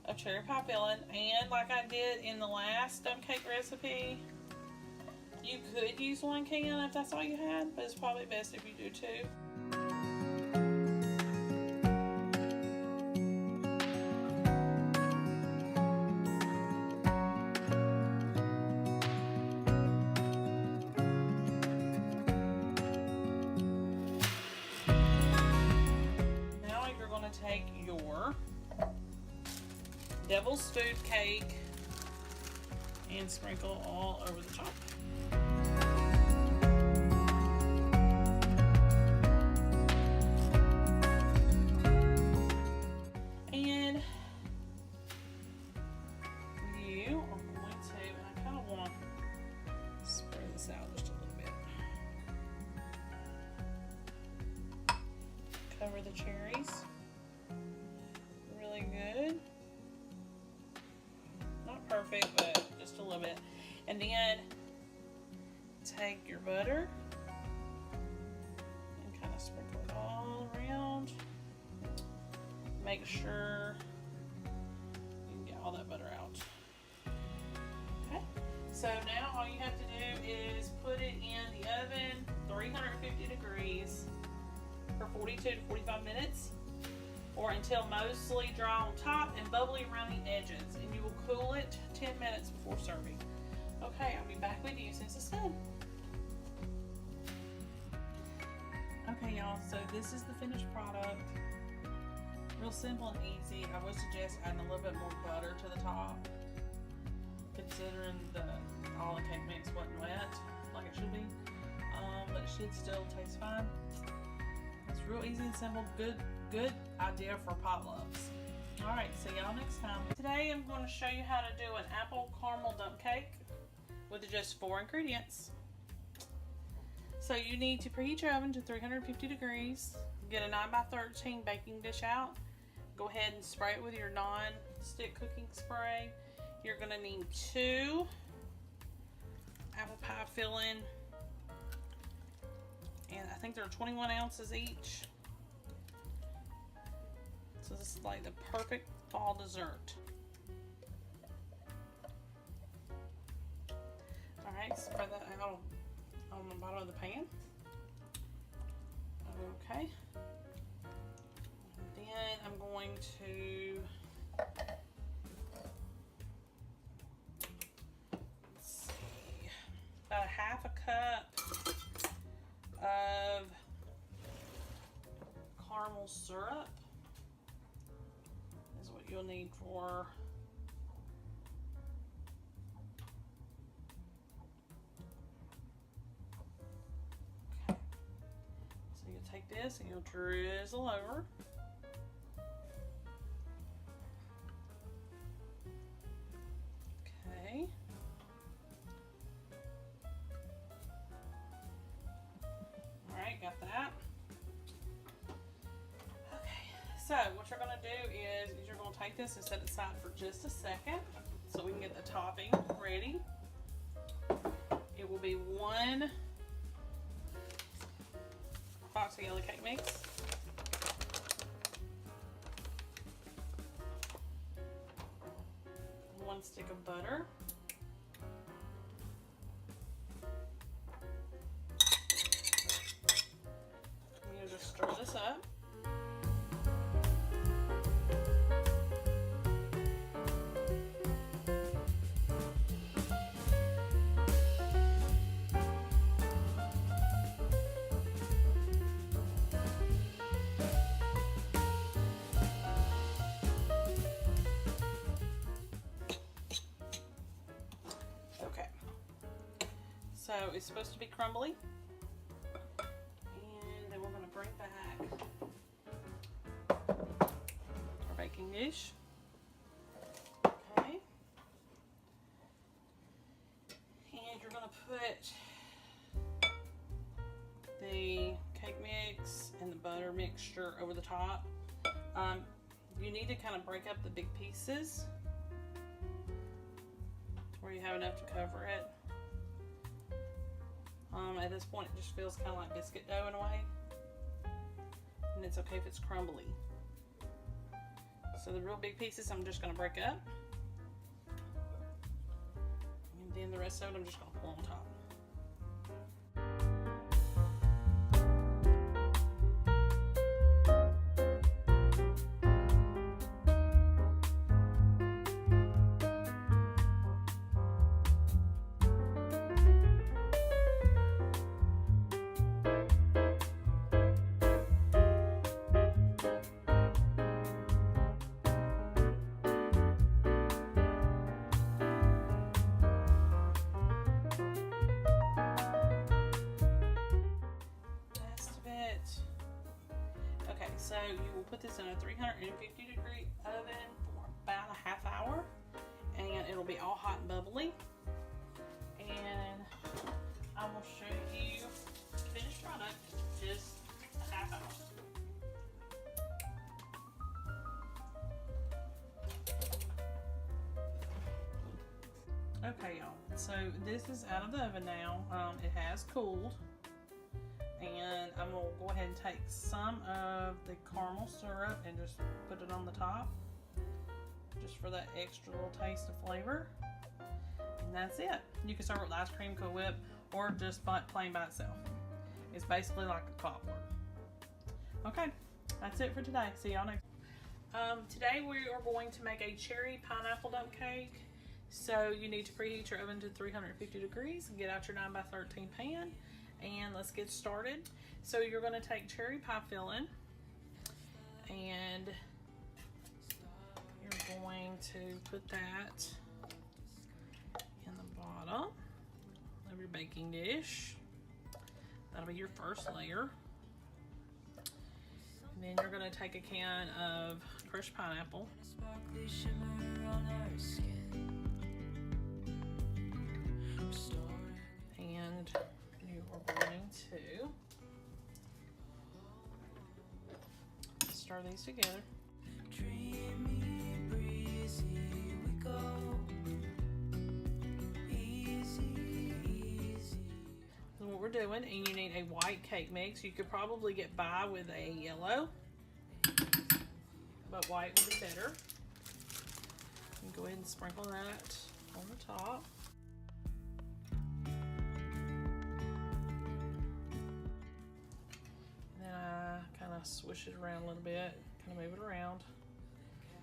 of cherry pie filling. And like I did in the last dump cake recipe, you could use 1 can if that's all you had, but it's probably best if you do 2. Take your devil's food cake and sprinkle all over the top. And you are going to, and I kind of want to spread this out just a little bit. Cover the cherries. Really good. Not perfect, but just a little bit. And then take your butter and kind of sprinkle it all around. Make sure you can get all that butter out. Okay. So now all you have to do is put it in the oven, 350 degrees for 42 to 45 minutes. Or until mostly dry on top and bubbly around the edges. And you will cool it 10 minutes before serving. Okay, I'll be back with you since it's done. Okay, y'all, so this is the finished product. Real simple and easy. I would suggest adding a little bit more butter to the top, considering all the cake mix wasn't wet like it should be. But it should still taste fine. It's real easy and simple. Good idea for potlucks. Alright, see y'all next time. Today I'm going to show you how to do an apple caramel dump cake with just 4 ingredients. So you need to preheat your oven to 350 degrees. Get a 9x13 baking dish out. Go ahead and spray it with your non-stick cooking spray. You're gonna need 2 apple pie filling, and I think they're 21 ounces each. So this is like the perfect fall dessert. All right, spread that out on the bottom of the pan. Okay. And then I'm going to about a 1/2 cup of caramel syrup is what you'll need for okay. So you'll take this and you'll drizzle over. Okay. Got that. Okay, so what you're going to do is you're going to take this and set it aside for just a second so we can get the topping ready. It will be 1 box of yellow cake mix, 1 stick of butter, just stir this up. Okay, so it's supposed to be crumbly. Bring back our baking dish. Okay. And you're going to put the cake mix and the butter mixture over the top. You need to kind of break up the big pieces to where you have enough to cover it. At this point, it just feels kind of like biscuit dough in a way. And it's okay if it's crumbly. So the real big pieces I'm just going to break up. And then the rest of it I'm just going to pour on top. Okay, so you will put this in a 350 degree oven for about a 1/2 hour, and it'll be all hot and bubbly. And I will show you the finished product in just a 1/2 hour. Okay, y'all, so this is out of the oven now. It has cooled. And I'm going to go ahead and take some of the caramel syrup and just put it on the top, just for that extra little taste of flavor. And that's it. You can serve it with ice cream, Cool Whip, or just plain by itself. It's basically like a poplar. Okay, that's it for today. See y'all next time. Today we are going to make a cherry pineapple dump cake. So you need to preheat your oven to 350 degrees and get out your 9x13 pan. And let's get started. So you're going to take cherry pie filling and you're going to put that in the bottom of your baking dish. That'll be your first layer. And then you're going to take a can of crushed pineapple. And you we're going to stir these together. Dreamy, breezy, we go. Easy, easy. And what we're doing, and you need a white cake mix. You could probably get by with a yellow, but white would be better. And go ahead and sprinkle that on the top. And then I kind of swish it around a little bit, kind of move it around,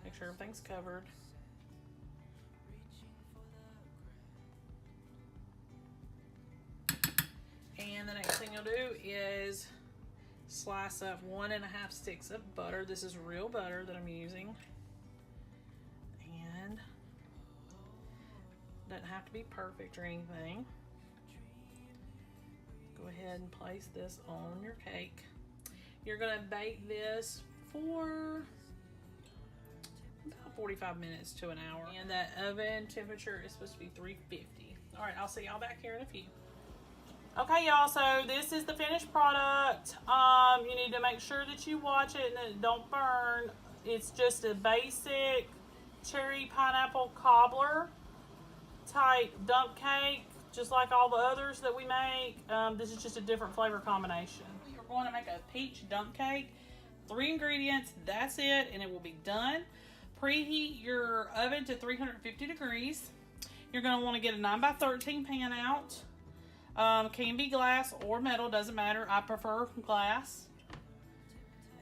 make sure everything's covered. And the next thing you'll do is slice up 1.5 sticks of butter. This is real butter that I'm using. And doesn't have to be perfect or anything. Go ahead and place this on your cake. You're gonna bake this for about 45 minutes to an hour. And that oven temperature is supposed to be 350. All right, I'll see y'all back here in a few. Okay, y'all, so this is the finished product. You need to make sure that you watch it and that it don't burn. It's just a basic cherry pineapple cobbler type dump cake, just like all the others that we make. This is just a different flavor combination. You're going to make a peach dump cake. 3 ingredients, that's it, and it will be done. Preheat your oven to 350 degrees. You're going to want to get a 9x13 pan out. Can be glass or metal, doesn't matter. I prefer glass.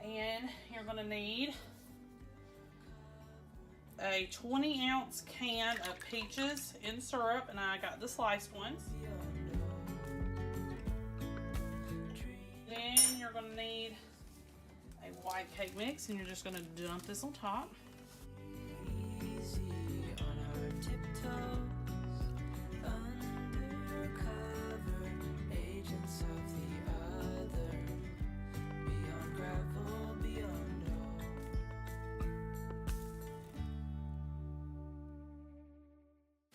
And you're going to need a 20-ounce can of peaches in syrup, and I got the sliced ones. Then you're going to need a white cake mix, and you're just going to dump this on top. Easy on our tiptoes, undercover agents of the other, beyond gravel, beyond all.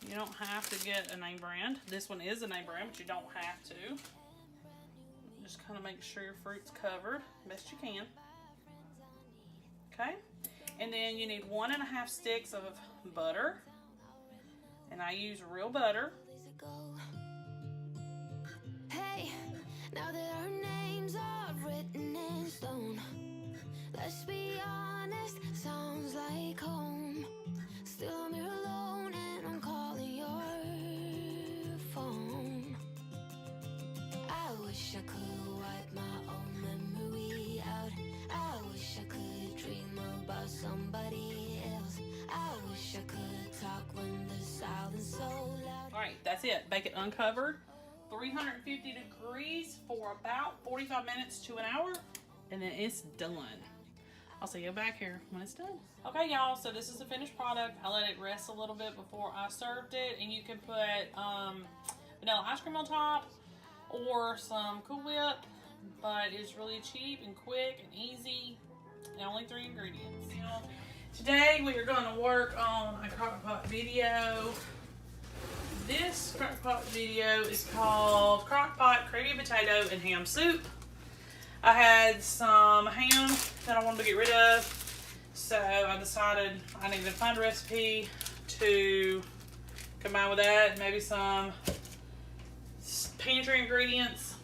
You don't have to get a name brand. This one is a name brand, but you don't have to. Just kind of make sure your fruit's covered best you can. Okay, and then you need 1.5 sticks of butter, and I use real butter. Hey, now that our names are written in stone, let's be honest, sounds like home. Still I'm here alone and I'm calling your phone. I wish I could wipe my own memory out. I wish I could dream about somebody else. I wish I could talk when the silence so loud. All right, that's it. Bake it uncovered, 350 degrees for about 45 minutes to an hour, and then it's done. I'll see you back here when it's done. Okay, y'all, so this is the finished product. I let it rest a little bit before I served it, and you can put vanilla ice cream on top or some Cool Whip, but it's really cheap and quick and easy, and only 3 ingredients. Today we are going to work on a crock-pot video. This crock-pot video is called Crock-Pot Creamy Potato and Ham Soup. I had some ham that I wanted to get rid of, so I decided I needed to find a recipe to combine with that, maybe some pantry ingredients,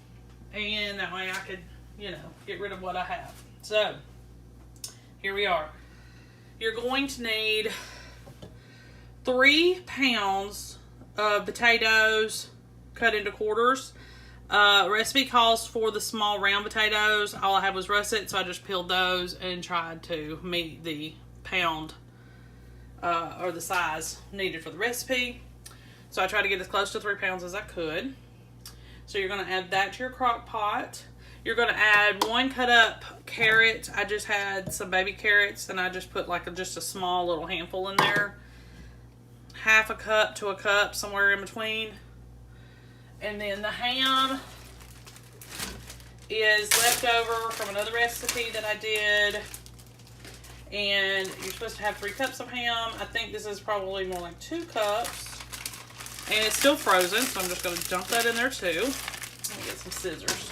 and that way I could, you know, get rid of what I have. So here we are. You're going to need 3 pounds of potatoes cut into quarters. Recipe calls for the small round potatoes. All I had was russet, so I just peeled those and tried to meet the pound or the size needed for the recipe. So I tried to get as close to 3 pounds as I could. So you're going to add that to your crock pot. You're going to add 1 cut up carrot. I just had some baby carrots, and I just put like just a small little handful in there. 1/2 cup to a cup, somewhere in between. And then the ham is left over from another recipe that I did. And you're supposed to have 3 cups of ham. I think this is probably more like 2 cups. And it's still frozen, so I'm just going to dump that in there too. Let me get some scissors.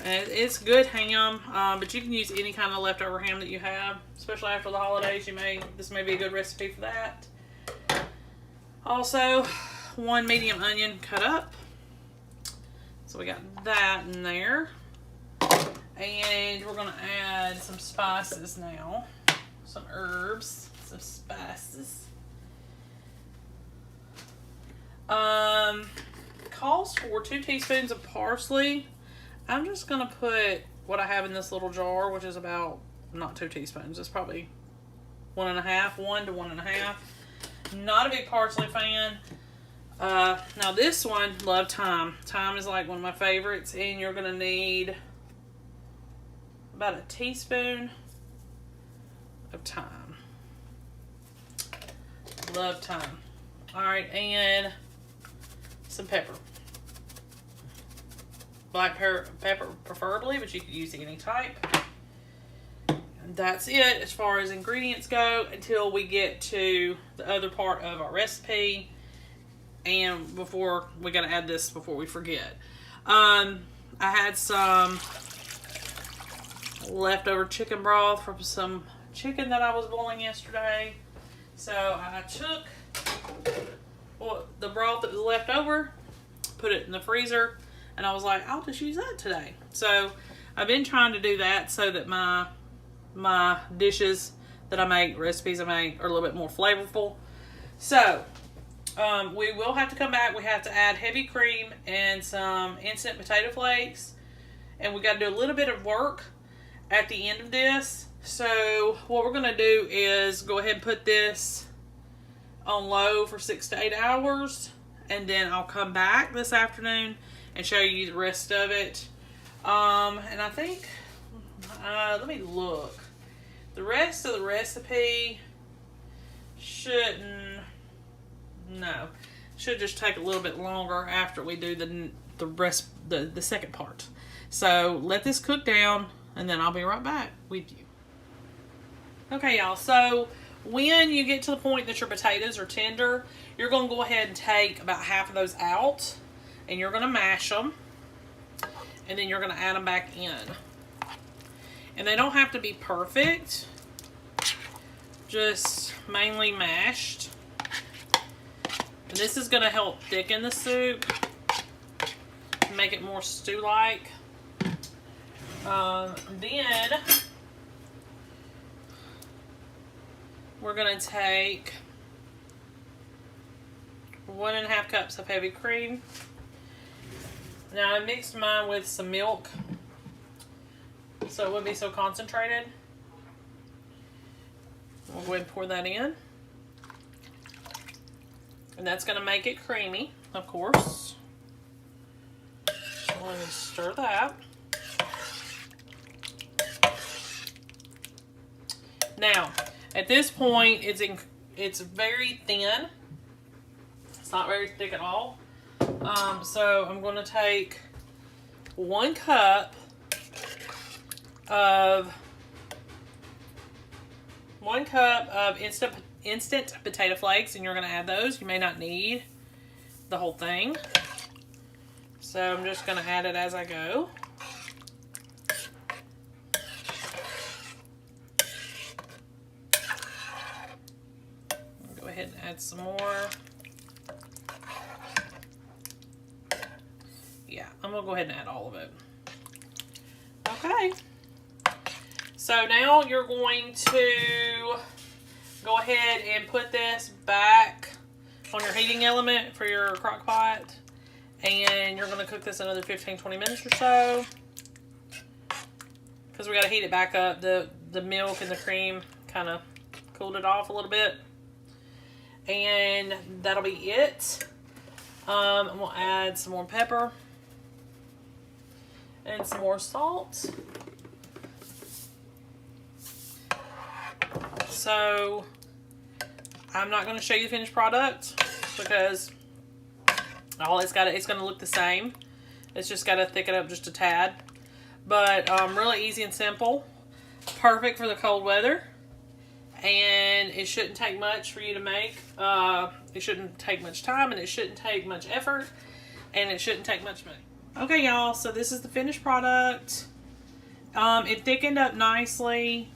And it's good ham, but you can use any kind of leftover ham that you have, especially after the holidays. This may be a good recipe for that. Also, 1 medium onion cut up. So we got that in there. And we're going to add some spices now. Some herbs, some spices. Calls for 2 teaspoons of parsley. I'm just going to put what I have in this little jar, which is about, not 2 teaspoons. It's probably 1 to 1.5. Not a big parsley fan. Now this one, love thyme. Thyme is like one of my favorites, and you're going to need about a teaspoon of thyme. Love thyme. Alright, and some pepper. Black pepper preferably, but you could use any type. And that's it as far as ingredients go until we get to the other part of our recipe. And before, we gotta add this before we forget. I had some leftover chicken broth from some chicken that I was boiling yesterday. So I took the broth that was left over, put it in the freezer, and I was like, I'll just use that today. So I've been trying to do that so that my dishes that I make, recipes I make, are a little bit more flavorful. So we will have to come back. We have to add heavy cream and some instant potato flakes. And we got to do a little bit of work at the end of this. So what we're going to do is go ahead and put this on low for 6 to 8 hours. And then I'll come back this afternoon and show you the rest of it. And I think, let me look. The rest of the recipe should just take a little bit longer after we do the second part. So let this cook down, and then I'll be right back with you. Okay, y'all. So when you get to the point that your potatoes are tender, you're going to go ahead and take about half of those out, and you're going to mash them, and then you're going to add them back in. And they don't have to be perfect, just mainly mashed. And this is going to help thicken the soup, make it more stew-like. Then we're going to take 1.5 cups of heavy cream. Now I mixed mine with some milk, so it wouldn't be so concentrated. We'll go ahead and pour that in. And that's going to make it creamy, of course. So let me stir that. Now, at this point, it's very thin. It's not very thick at all. So I'm going to take 1 cup of instant potato flakes, and you're going to add those. You may not need the whole thing, so I'm just going to add it as I go. Go ahead and add some more. Yeah, I'm going to go ahead and add all of it. Okay. So now you're going to go ahead and put this back on your heating element for your crock pot. And you're going to cook this another 15-20 minutes or so, because we got to heat it back up. The milk and the cream kind of cooled it off a little bit. And that'll be it. And we'll add some more pepper and some more salt. So I'm not going to show you the finished product because it's going to look the same. It's just got to thicken up just a tad. But really easy and simple. Perfect for the cold weather. and it shouldn't take much for you to make. It shouldn't take much time, and it shouldn't take much effort, and it shouldn't take much money. Okay, y'all, so this is the finished product. It thickened up nicely.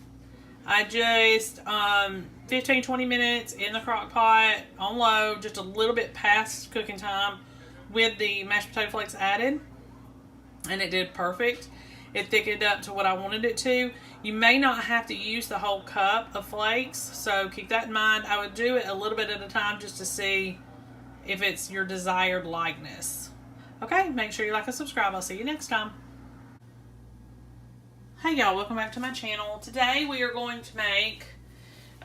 I just 15-20 minutes in the crock pot on low, just a little bit past cooking time, with the mashed potato flakes added, and it did perfect. It thickened up to what I wanted it to. You may not have to use the whole cup of flakes, so keep that in mind. I would do it a little bit at a time just to see if it's your desired likeness. Okay, make sure you like and subscribe. I'll see you next time. Hey y'all, welcome back to my channel. Today we are going to make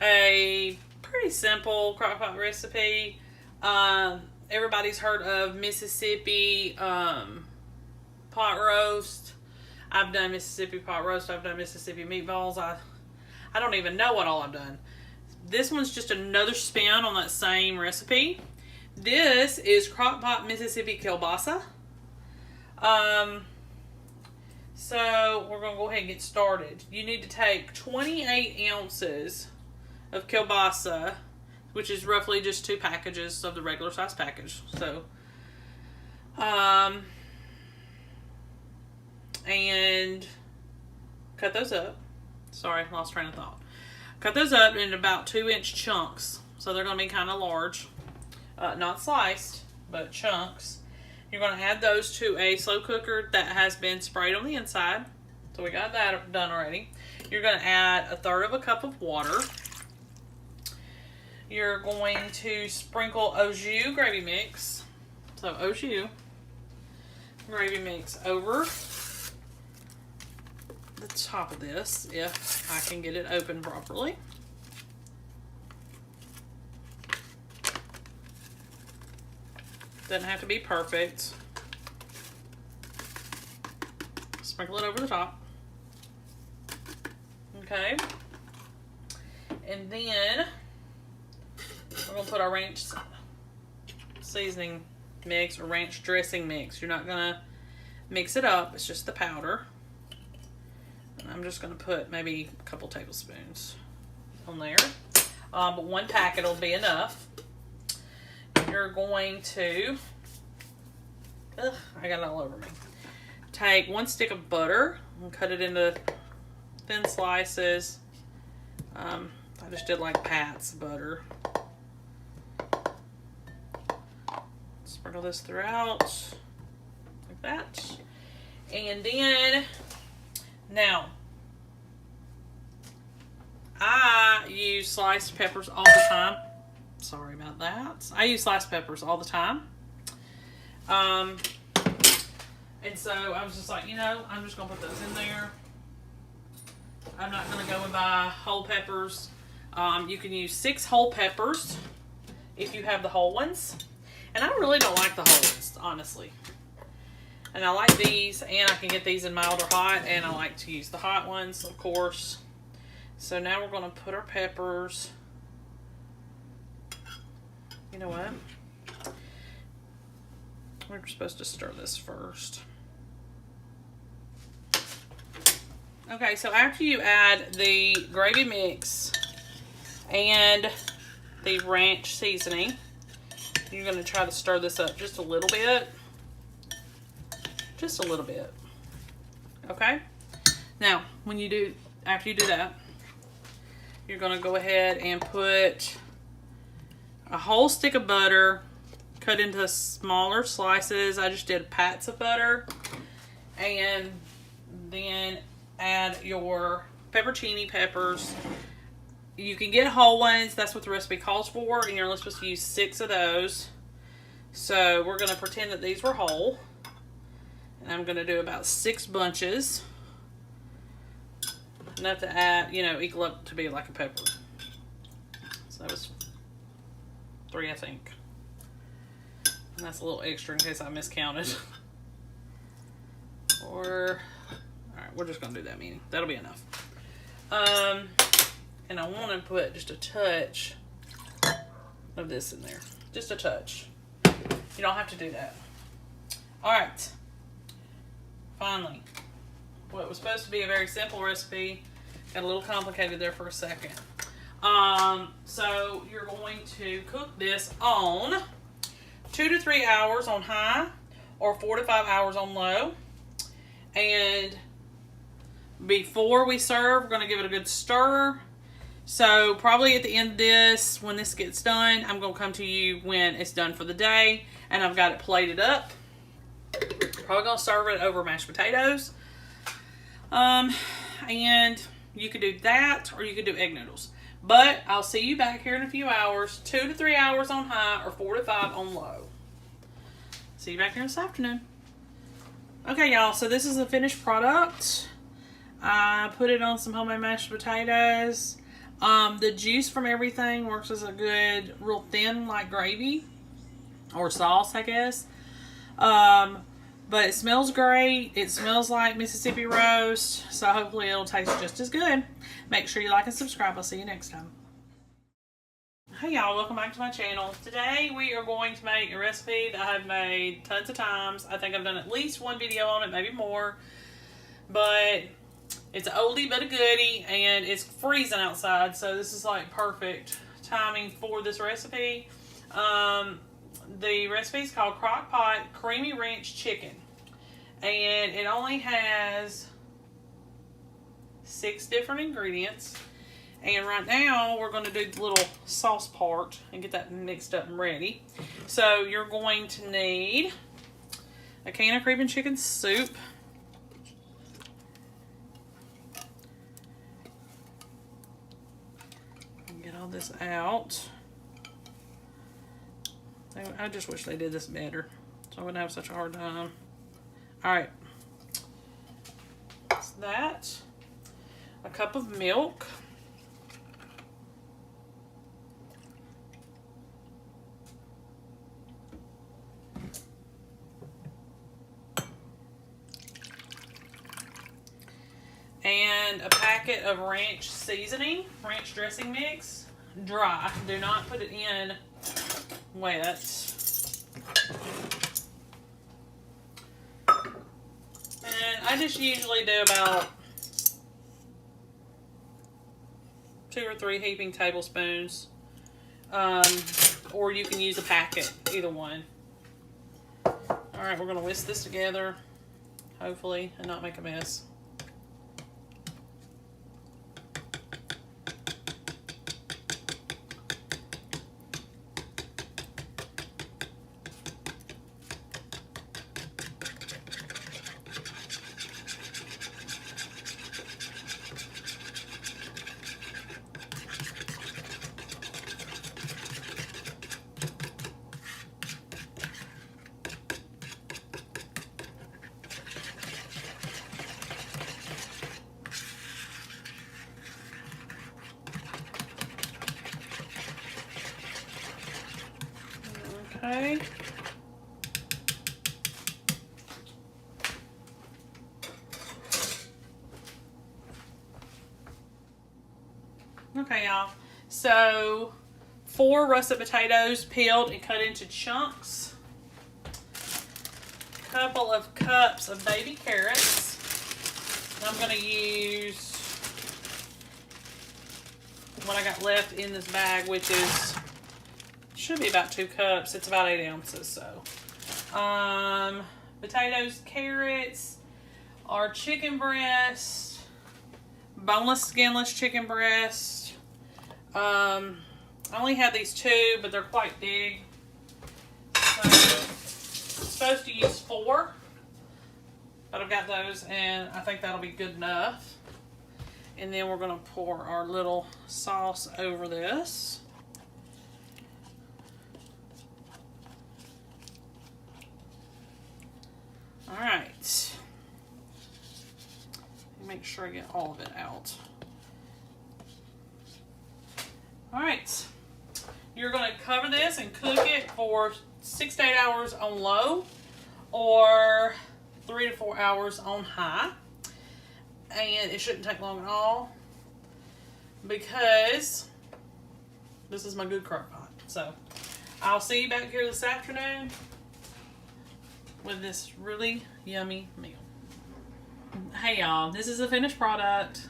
a pretty simple crock pot recipe. Everybody's heard of Mississippi pot roast. I've done Mississippi pot roast. I've done Mississippi meatballs. I don't even know what all I've done. This one's just another spin on that same recipe. This is crock pot Mississippi kielbasa. So we're going to go ahead and get started. You need to take 28 ounces of kielbasa, which is roughly just 2 packages of the regular size package. So, and cut those up. Sorry, lost train of thought. Cut those up in about 2-inch chunks. So they're going to be kind of large. Not sliced, but chunks. You're going to add those to a slow cooker that has been sprayed on the inside. So we got that done already. You're going to add 1/3 cup of water. You're going to sprinkle au jus gravy mix. So au jus gravy mix over the top of this, if I can get it open properly. Doesn't have to be perfect. Sprinkle it over the top. Okay. And then we're going to put our ranch seasoning mix or ranch dressing mix. You're not going to mix it up. It's just the powder. And I'm just going to put maybe a couple tablespoons on there. But 1 packet will be enough. You're going to, I got it all over me. Take 1 stick of butter and cut it into thin slices. I just did like pats of butter. Sprinkle this throughout like that. And then, now, I use sliced peppers all the time. Sorry about that. I use sliced peppers all the time. And so I was just like, you know, I'm just going to put those in there. I'm not going to go and buy whole peppers. You can use 6 whole peppers if you have the whole ones. And I really don't like the whole ones, honestly. And I like these, and I can get these in mild or hot, and I like to use the hot ones, of course. So now we're going to put our peppers. You know what? We're supposed to stir this first. Okay, so after you add the gravy mix and the ranch seasoning, you're going to try to stir this up just a little bit. Just a little bit. Okay? Now, after you do that, you're going to go ahead and put a whole stick of butter cut into smaller slices. I just did pats of butter. And then add your peppercini peppers. You can get whole ones. That's what the recipe calls for. And you're only supposed to use 6 of those. So we're going to pretend that these were whole. And I'm going to do about 6 bunches. Enough to add, you know, equal up to be like a pepper. So that was 3, I think. And that's a little extra in case I miscounted. Or, alright, we're just going to do that many. That'll be enough. And I want to put just a touch of this in there. Just a touch. You don't have to do that. Alright. Finally. What was supposed to be a very simple recipe got a little complicated there for a second. So you're going to cook this on 2 to 3 hours on high or 4 to 5 hours on low. And before we serve, we're going to give it a good stir. So probably at the end of this, when this gets done, I'm going to come to you when it's done for the day and I've got it plated up. Probably going to serve it over mashed potatoes. And you could do that or you could do egg noodles. But I'll see you back here in a few hours. 2 to 3 hours on high or 4 to 5 on low. See you back here this afternoon. Okay, y'all. So this is the finished product. I put it on some homemade mashed potatoes. The juice from everything works as a good, real thin, like gravy or sauce, I guess. But it smells great. It smells like Mississippi roast. So hopefully it'll taste just as good. Make sure you like and subscribe. I'll see you next time. Hey y'all, welcome back to my channel. Today we are going to make a recipe that I have made tons of times. I think I've done at least one video on it, maybe more. But it's an oldie but a goodie, and it's freezing outside, so this is like perfect timing for this recipe. The recipe is called Crock Pot Creamy Ranch Chicken, and it only has 6 different ingredients. And right now we're going to do the little sauce part and get that mixed up and ready. So you're going to need a can of cream and chicken soup, get all this out. I just wish they did this better, so I wouldn't have such a hard time. Alright, that's that. A cup of milk. And a packet of ranch seasoning, ranch dressing mix, dry. Do not put it in wet. And I just usually do about 2 or 3 heaping tablespoons. Or you can use a packet, either one. Alright, we're going to whisk this together, hopefully, and not make a mess. Okay. Okay, y'all. So, 4 russet potatoes peeled and cut into chunks. A couple of cups of baby carrots. I'm going to use what I got left in this bag, which is, should be about 2 cups. It's about 8 ounces, so. Potatoes, carrots, our chicken breast, boneless, skinless chicken breast. I only have these 2, but they're quite big. So, I'm supposed to use 4, but I've got those, and I think that'll be good enough. And then we're going to pour our little sauce over this. Alright. Make sure I get all of it out. Alright. You're going to cover this and cook it for 6 to 8 hours on low or 3 to 4 hours on high. And it shouldn't take long at all because this is my good crock pot. So I'll see you back here this afternoon with this really yummy meal. Hey y'all, this is a finished product.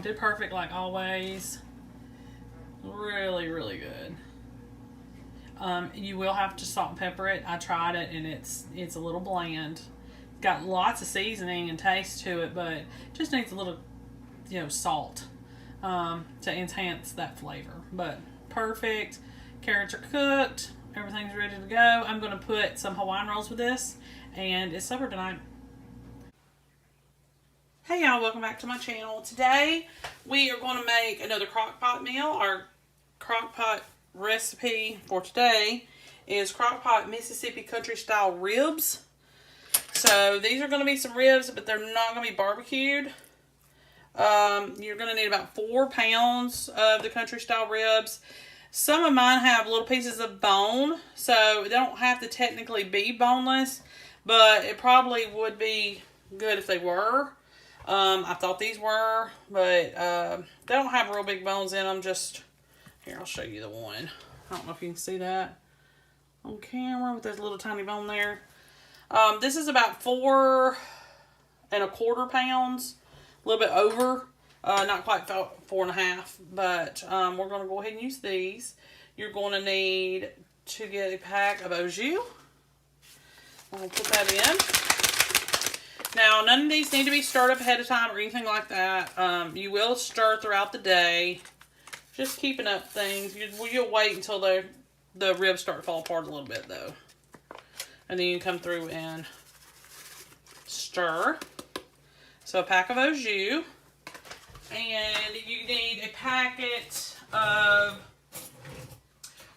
Did perfect like always. Really, really good. You will have to salt and pepper it. I tried it and it's a little bland. Got lots of seasoning and taste to it, but just needs a little, salt to enhance that flavor. But perfect. Carrots are cooked. Everything's ready to go. I'm going to put some Hawaiian rolls with this, and it's supper tonight. Hey y'all, welcome back to my channel. Today we are going to make another crock pot meal. Our crock pot recipe for today is crock pot Mississippi country style ribs. So these are going to be some ribs, but they're not going to be barbecued. You're going to need about 4 pounds of the country style ribs. Some of mine have little pieces of bone, so they don't have to technically be boneless, but it probably would be good if they were. I thought these were, but they don't have real big bones in them. Just here, I'll show you the one. I don't know if you can see that on camera with this little tiny bone there. This is about 4 1/4 pounds, a little bit over, not quite 4.5, but we're going to go ahead and use these. You're going to need to get a pack of au jus. I'm going to put that in. Now, none of these need to be stirred up ahead of time or anything like that. You will stir throughout the day. Just keeping up things. You'll wait until the ribs start to fall apart a little bit, though. And then you can come through and stir. So a pack of au jus. And you need a packet of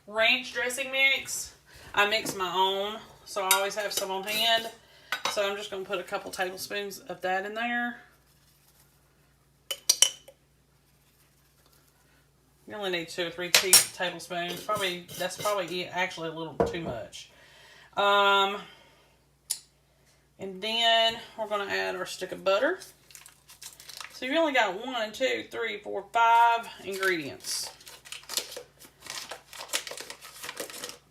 ranch dressing mix. I mix my own, so I always have some on hand. So I'm just going to put a couple tablespoons of that in there. You only need 2 or 3 tablespoons. That's probably actually a little too much. And then we're going to add our stick of butter. So you only got 1, 2, 3, 4, 5 ingredients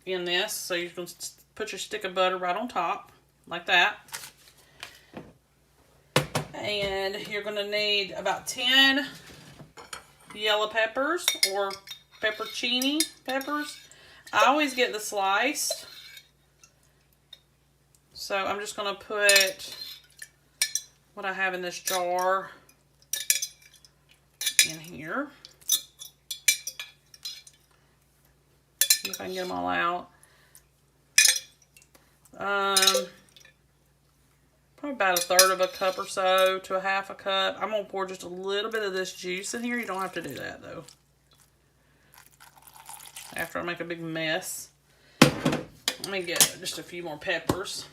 in this. So you can put your stick of butter right on top, like that. And you're going to need about 10 yellow peppers or pepperoncini peppers. I always get the sliced. So I'm just going to put what I have in this jar in here. See if I can get them all out. Probably about 1/3 of a cup or so to a 1/2 cup. I'm going to pour just a little bit of this juice in here. You don't have to do that, though. After I make a big mess. Let me get just a few more peppers.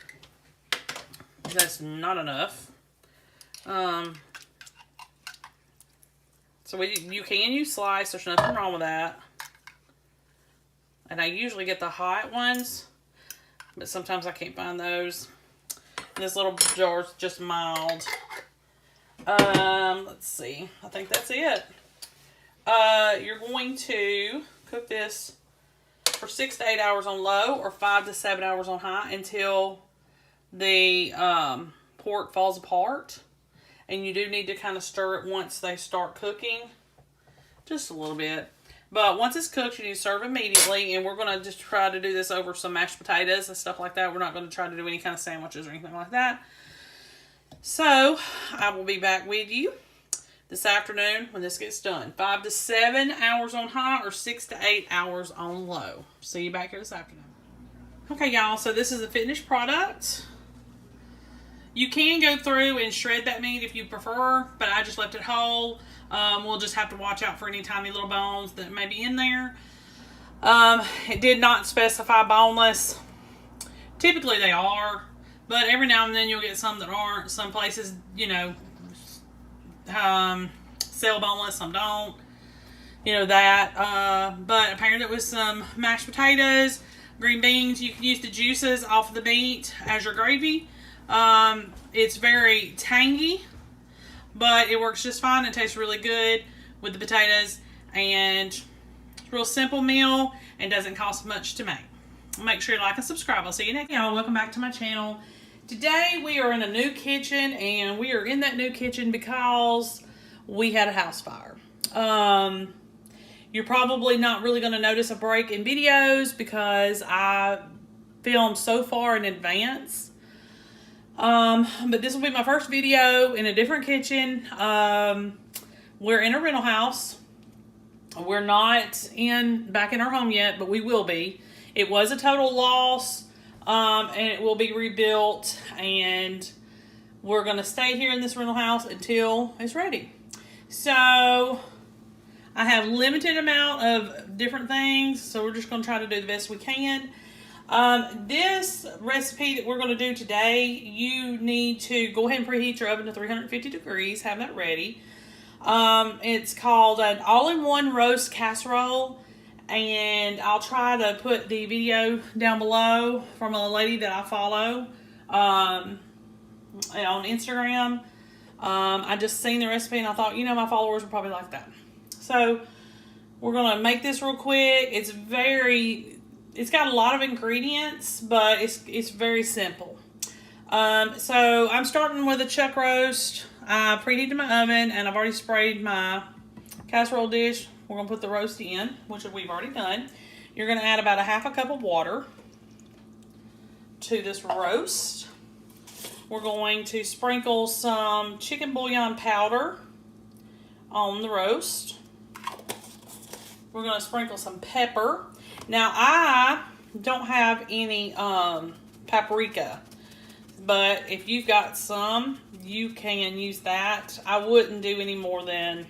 That's not enough. So you can use slice. There's nothing wrong with that. And I usually get the hot ones, but sometimes I can't find those. And this little jar is just mild. Let's see. I think that's it. You're going to cook this for 6 to 8 hours on low or 5 to 7 hours on high until the pork falls apart. And you do need to kind of stir it once they start cooking. Just a little bit. But once it's cooked, you need to serve immediately. And we're going to just try to do this over some mashed potatoes and stuff like that. We're not going to try to do any kind of sandwiches or anything like that. So, I will be back with you this afternoon when this gets done. 5 to 7 hours on high or 6 to 8 hours on low. See you back here this afternoon. Okay, y'all. So, this is a finished product. You can go through and shred that meat if you prefer, but I just left it whole. We'll just have to watch out for any tiny little bones that may be in there. It did not specify boneless. Typically they are, but every now and then you'll get some that aren't. Some places, sell boneless, some don't. That. But apparently it was some mashed potatoes, green beans. You can use the juices off of the meat as your gravy. It's very tangy, but it works just fine. It tastes really good with the potatoes, and it's a real simple meal and doesn't cost much to make. Make sure you like and subscribe. I'll see you next time. Welcome back to my channel. Today we are in a new kitchen, and we are in that new kitchen because we had a house fire. You're probably not really going to notice a break in videos because I filmed so far in advance. But this will be my first video in a different kitchen. We're in a rental house. We're not back in our home yet, but we will be. It was a total loss, and it will be rebuilt, and we're going to stay here in this rental house until it's ready. So I have limited amount of different things, so we're just going to try to do the best we can. This recipe that we're going to do today, you need to go ahead and preheat your oven to 350 degrees, have that ready. It's called an all-in-one roast casserole, and I'll try to put the video down below from a lady that I follow on Instagram. I just seen the recipe and I thought, my followers would probably like that. So we're going to make this real quick. It's got a lot of ingredients, but it's very simple. So I'm starting with a chuck roast. I preheated my oven and I've already sprayed my casserole dish. We're going to put the roast in, which we've already done. You're going to add about a half a cup of water to this roast. We're going to sprinkle some chicken bouillon powder on the roast. We're going to sprinkle some pepper. Now, I don't have any paprika, but if you've got some, you can use that. I wouldn't do any more than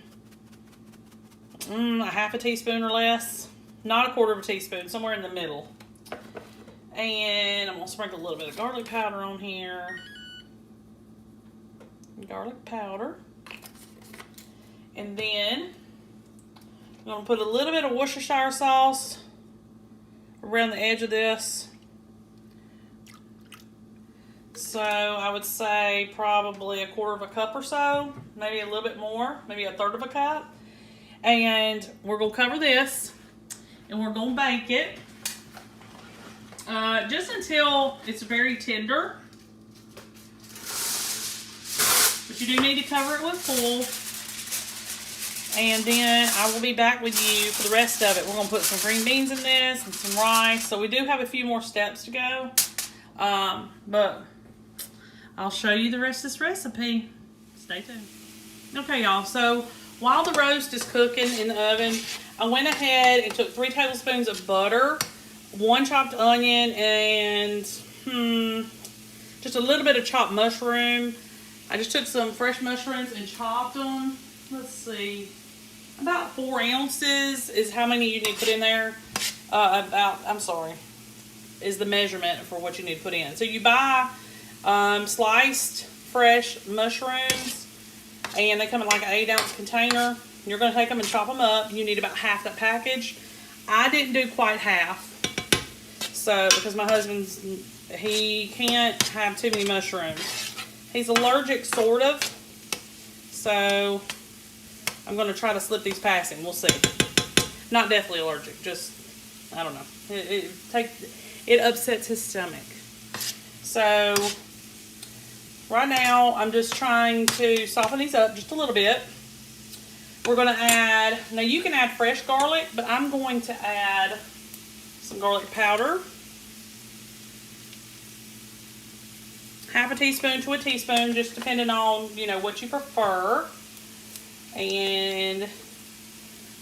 a half a teaspoon or less. Not a quarter of a teaspoon, somewhere in the middle. And I'm going to sprinkle a little bit of garlic powder on here. Garlic powder. And then I'm going to put a little bit of Worcestershire sauce around the edge of this. So I would say probably a quarter of a cup or so, maybe a little bit more, maybe a third of a cup. And we're going to cover this and we're going to bake it just until it's very tender. But you do need to cover it with foil. And then I will be back with you for the rest of it. We're going to put some green beans in this and some rice. So we do have a few more steps to go. But I'll show you the rest of this recipe. Stay tuned. Okay, y'all. So while the roast is cooking in the oven, I went ahead and took 3 tablespoons of butter, 1 chopped onion, and just a little bit of chopped mushroom. I just took some fresh mushrooms and chopped them. Let's see. About 4 ounces is how many you need to put in there. Is the measurement for what you need to put in. So you buy sliced fresh mushrooms, and they come in like an 8-ounce container. You're going to take them and chop them up. You need about half that package. I didn't do quite half. So, because my husband's, he can't have too many mushrooms. He's allergic, sort of. So, I'm going to try to slip these past him. We'll see. Not deathly allergic. Just, I don't know. It upsets his stomach. So, right now, I'm just trying to soften these up just a little bit. We're going to add, now you can add fresh garlic, but I'm going to add some garlic powder. Half a teaspoon to a teaspoon, just depending on, what you prefer. And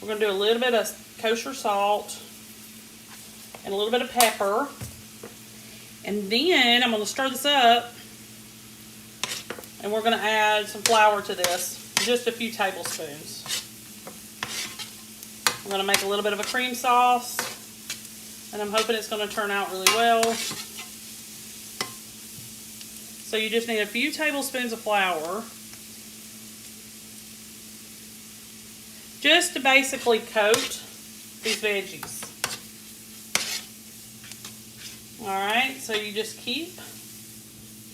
we're going to do a little bit of kosher salt and a little bit of pepper. And then I'm going to stir this up. And we're going to add some flour to this, just a few tablespoons. I'm going to make a little bit of a cream sauce. And I'm hoping it's going to turn out really well. So you just need a few tablespoons of flour. Just to basically coat these veggies. Alright, so you just keep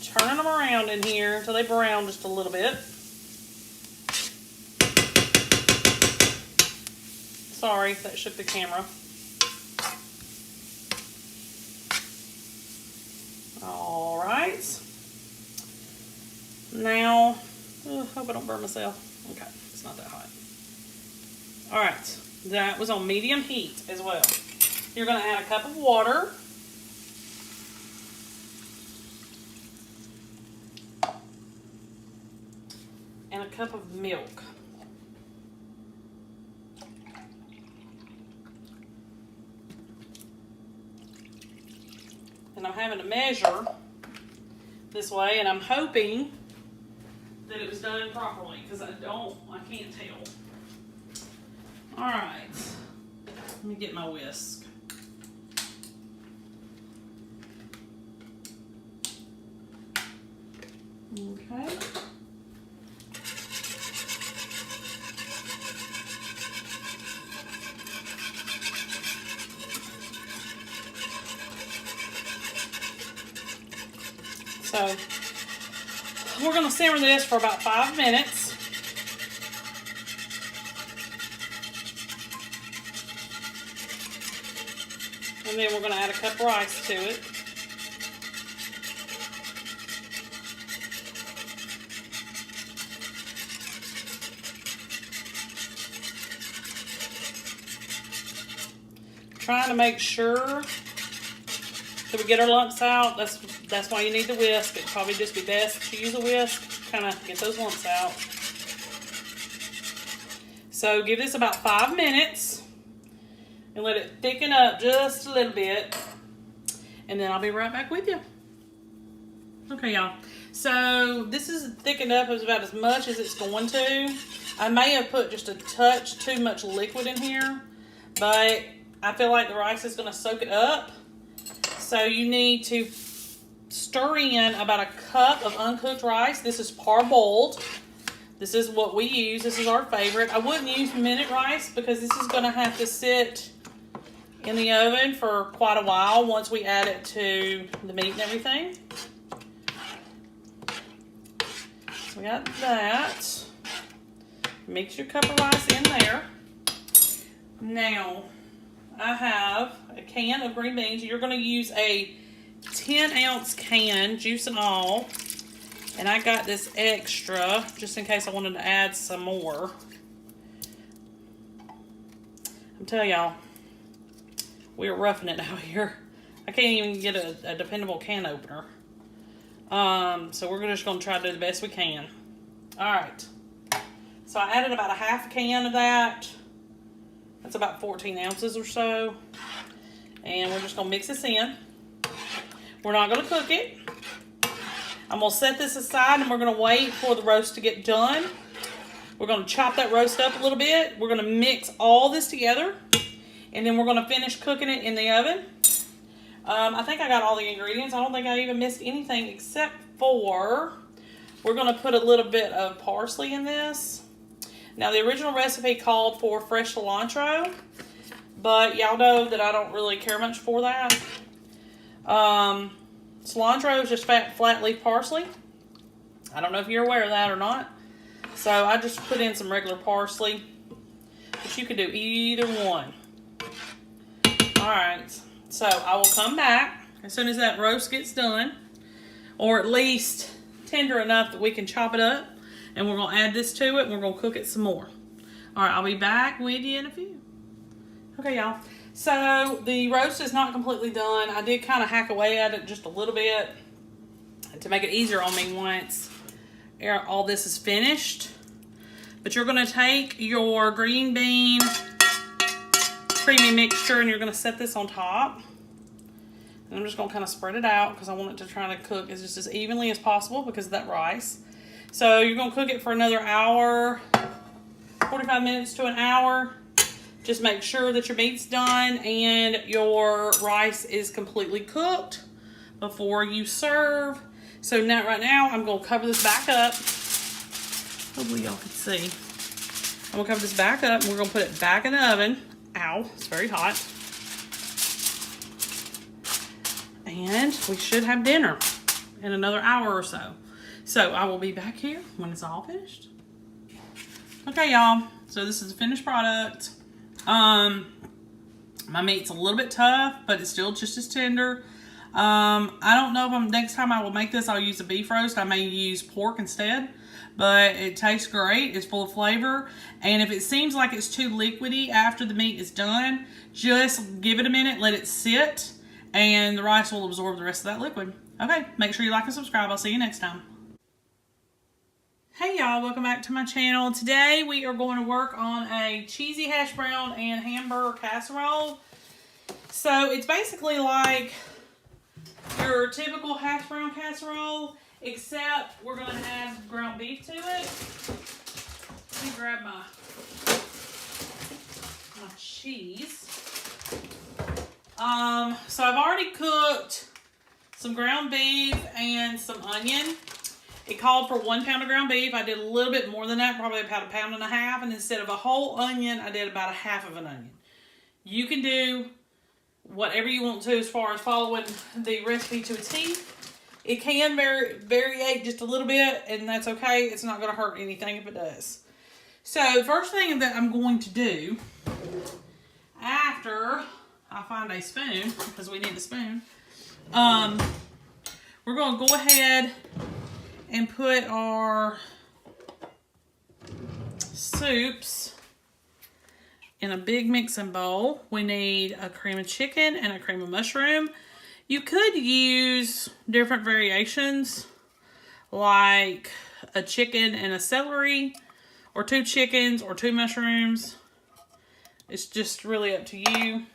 turning them around in here until they brown just a little bit. Sorry, that shook the camera. Alright. Now, hope I don't burn myself. Okay, it's not that hot. Alright, That was on medium heat as well. You're going to add a cup of water. And a cup of milk. And I'm having to measure this way, and I'm hoping that it was done properly, because I can't tell. Alright, let me get my whisk. Okay. So, we're going to simmer this for about 5 minutes. And then we're going to add a cup of rice to it. Trying to make sure that we get our lumps out. That's why you need the whisk. It'd probably just be best to use a whisk, kind of get those lumps out. So give this about 5 minutes and let it thicken up just a little bit, and then I'll be right back with you. Okay, y'all. So this is thickened up as about as much as it's going to. I may have put just a touch too much liquid in here, but I feel like the rice is going to soak it up. So you need to stir in about a cup of uncooked rice. This is parboiled. This is what we use. This is our favorite. I wouldn't use minute rice because this is going to have to sit in the oven for quite a while once we add it to the meat and everything. So we got that. Mix your cup of rice in there. Now, I have a can of green beans. You're going to use a 10-ounce can, juice and all. And I got this extra, just in case I wanted to add some more. I'm telling y'all, we're roughing it out here. I can't even get a dependable can opener. So we're just going to try to do the best we can. Alright. So I added about a half a can of that. That's about 14 ounces or so. And we're just going to mix this in. We're not going to cook it. I'm going to set this aside and we're going to wait for the roast to get done. We're going to chop that roast up a little bit. We're going to mix all this together. And then we're going to finish cooking it in the oven. I think I got all the ingredients. I don't think I even missed anything except for we're going to put a little bit of parsley in this. Now, the original recipe called for fresh cilantro, but y'all know that I don't really care much for that. Cilantro is just flat leaf parsley. I don't know if you're aware of that or not. So I just put in some regular parsley, but you can do either one. Alright, so I will come back as soon as that roast gets done, or at least tender enough that we can chop it up. And we're going to add this to it, and we're going to cook it some more. Alright, I'll be back with you in a few. Okay, y'all. So, the roast is not completely done. I did kind of hack away at it just a little bit to make it easier on me once all this is finished. But you're going to take your green bean creamy mixture, and you're going to set this on top. And I'm just going to kind of spread it out because I want it to try to cook as just as evenly as possible because of that rice. So you're going to cook it for another hour, 45 minutes to an hour. Just make sure that your meat's done and your rice is completely cooked before you serve. So now, right now, I'm going to cover this back up. Hopefully y'all can see. I'm going to cover this back up and we're going to put it back in the oven. Ow, it's very hot. And we should have dinner in another hour or so. So I will be back here when it's all finished. Okay, y'all. So this is the finished product. My meat's a little bit tough, but it's still just as tender. I don't know if next time I will make this, I'll use a beef roast. I may use pork instead, but it tastes great. It's full of flavor. And if it seems like it's too liquidy after the meat is done, just give it a minute, let it sit, and the rice will absorb the rest of that liquid. Okay, make sure you like and subscribe. I'll see you next time. Hey y'all, welcome back to my channel. Today we are going to work on a cheesy hash brown and hamburger casserole. So it's basically like your typical hash brown casserole, except we're going to add ground beef to it. Let me grab my cheese. So I've already cooked some ground beef and some onion. It called for 1 pound of ground beef. I did a little bit more than that, probably about 1.5 pounds. And instead of a whole onion, I did about 1/2 of an onion. You can do whatever you want to as far as following the recipe to a T. It can vary just a little bit, and that's okay. It's not going to hurt anything if it does. So the first thing that I'm going to do after I find a spoon, because we need a spoon, we're going to go ahead and put our soups in a big mixing bowl. We need a cream of chicken and a cream of mushroom. You could use different variations, like a chicken and a celery, or 2 chickens or 2 mushrooms. It's just really up to you.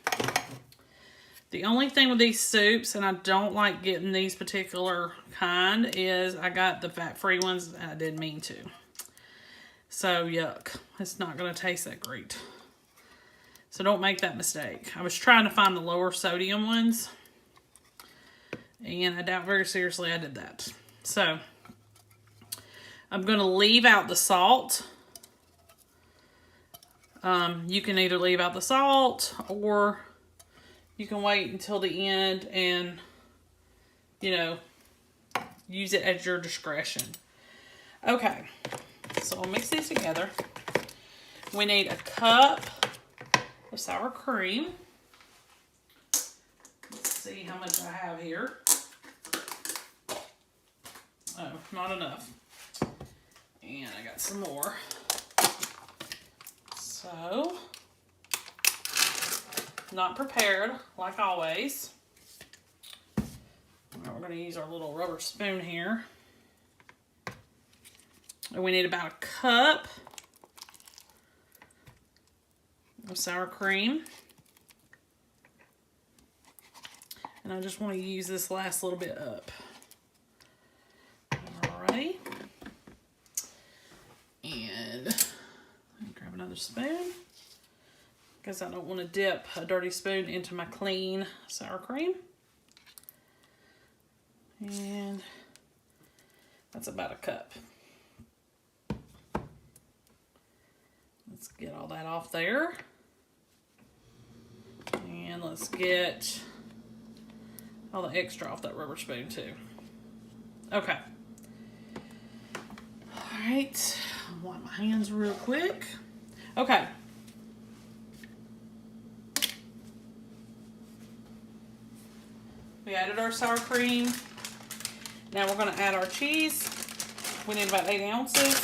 The only thing with these soups, and I don't like getting these particular kind, is I got the fat-free ones and I didn't mean to. So, yuck. It's not going to taste that great. So don't make that mistake. I was trying to find the lower sodium ones, and I doubt very seriously I did that. So, I'm going to leave out the salt. You can either leave out the salt, or you can wait until the end and, use it at your discretion. Okay, so I'll mix these together. We need a cup of sour cream. Let's see how much I have here. Oh, not enough. And I got some more. So, not prepared, like always. Now we're going to use our little rubber spoon here. And we need about a cup of sour cream. And I just want to use this last little bit up. Alrighty. And grab another spoon, because I don't want to dip a dirty spoon into my clean sour cream. And that's about a cup. Let's get all that off there. And let's get all the extra off that rubber spoon too. Okay. Alright. I'll wipe my hands real quick. Okay. We added our sour cream. Now we're going to add our cheese. We need about 8 ounces,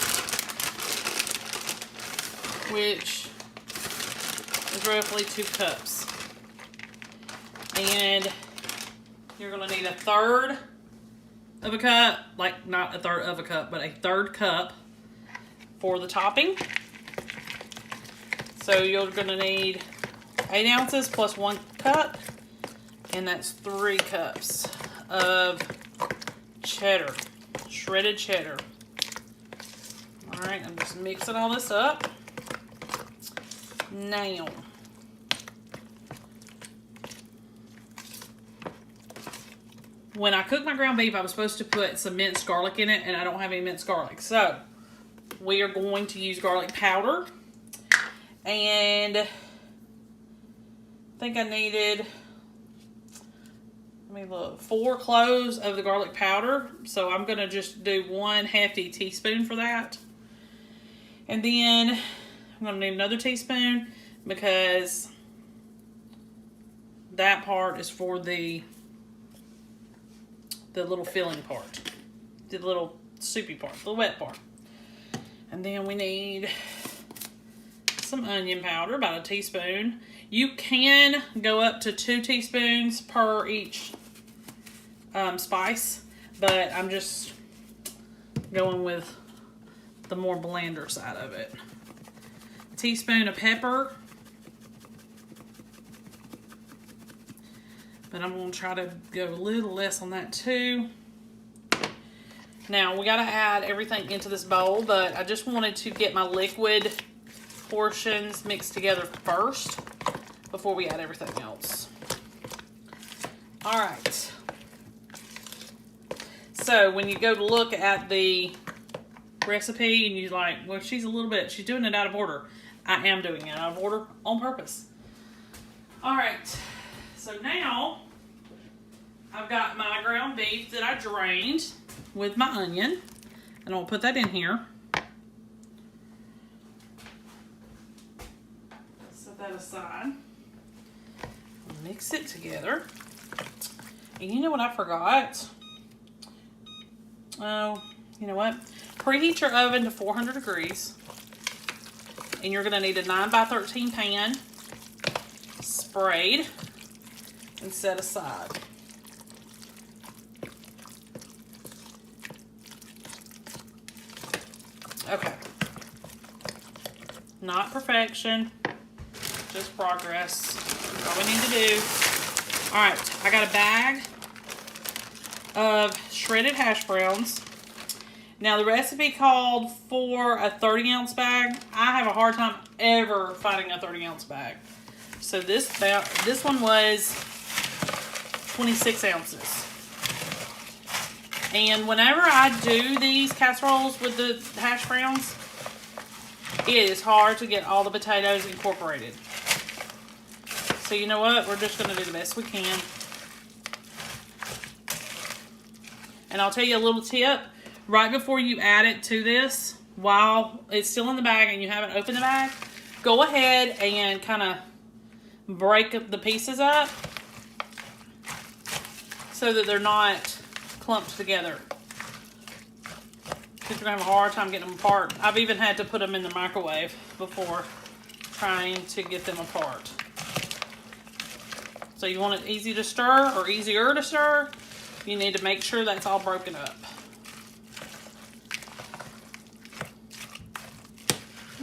which is roughly 2 cups. And you're going to need 1/3 of a cup, like not 1/3 of a cup, but 1/3 cup for the topping. So you're going to need 8 ounces plus 1 cup, and that's 3 cups of cheddar, shredded cheddar. All right, I'm just mixing all this up. Now, when I cooked my ground beef, I was supposed to put some minced garlic in it, and I don't have any minced garlic. So, we are going to use garlic powder. And I think I needed, let me look, 4 cloves of the garlic powder. So, I'm going to just do 1 hefty teaspoon for that. And then, I'm going to need another teaspoon, because that part is for the the little filling part, the little soupy part, the wet part. And then we need some onion powder, about a teaspoon. You can go up to 2 teaspoons per each spice, but I'm just going with the more blender side of it. A teaspoon of pepper. But I'm going to try to go a little less on that too. Now, we got to add everything into this bowl, but I just wanted to get my liquid portions mixed together first before we add everything else. All right. So, when you go to look at the recipe and you're like, well, she's doing it out of order. I am doing it out of order on purpose. All right. So now, I've got my ground beef that I drained with my onion. And I'll put that in here. Set that aside. Mix it together. And you know what I forgot? Oh, you know what? Preheat your oven to 400 degrees. And you're going to need a 9x13 pan. Sprayed. And set aside. Okay. Not perfection, just progress. That's all we need to do. All right, I got a bag of shredded hash browns. Now the recipe called for a 30-ounce bag. I have a hard time ever finding a 30-ounce bag. So this one was 26 ounces. And whenever I do these casseroles with the hash browns, it is hard to get all the potatoes incorporated. So you know what? We're just going to do the best we can. And I'll tell you a little tip. Right before you add it to this, while it's still in the bag and you haven't opened the bag, go ahead and kind of break the pieces up so that they're not clumped together. Because you're going to have a hard time getting them apart. I've even had to put them in the microwave before trying to get them apart. So you want it easy to stir or easier to stir, you need to make sure that's all broken up.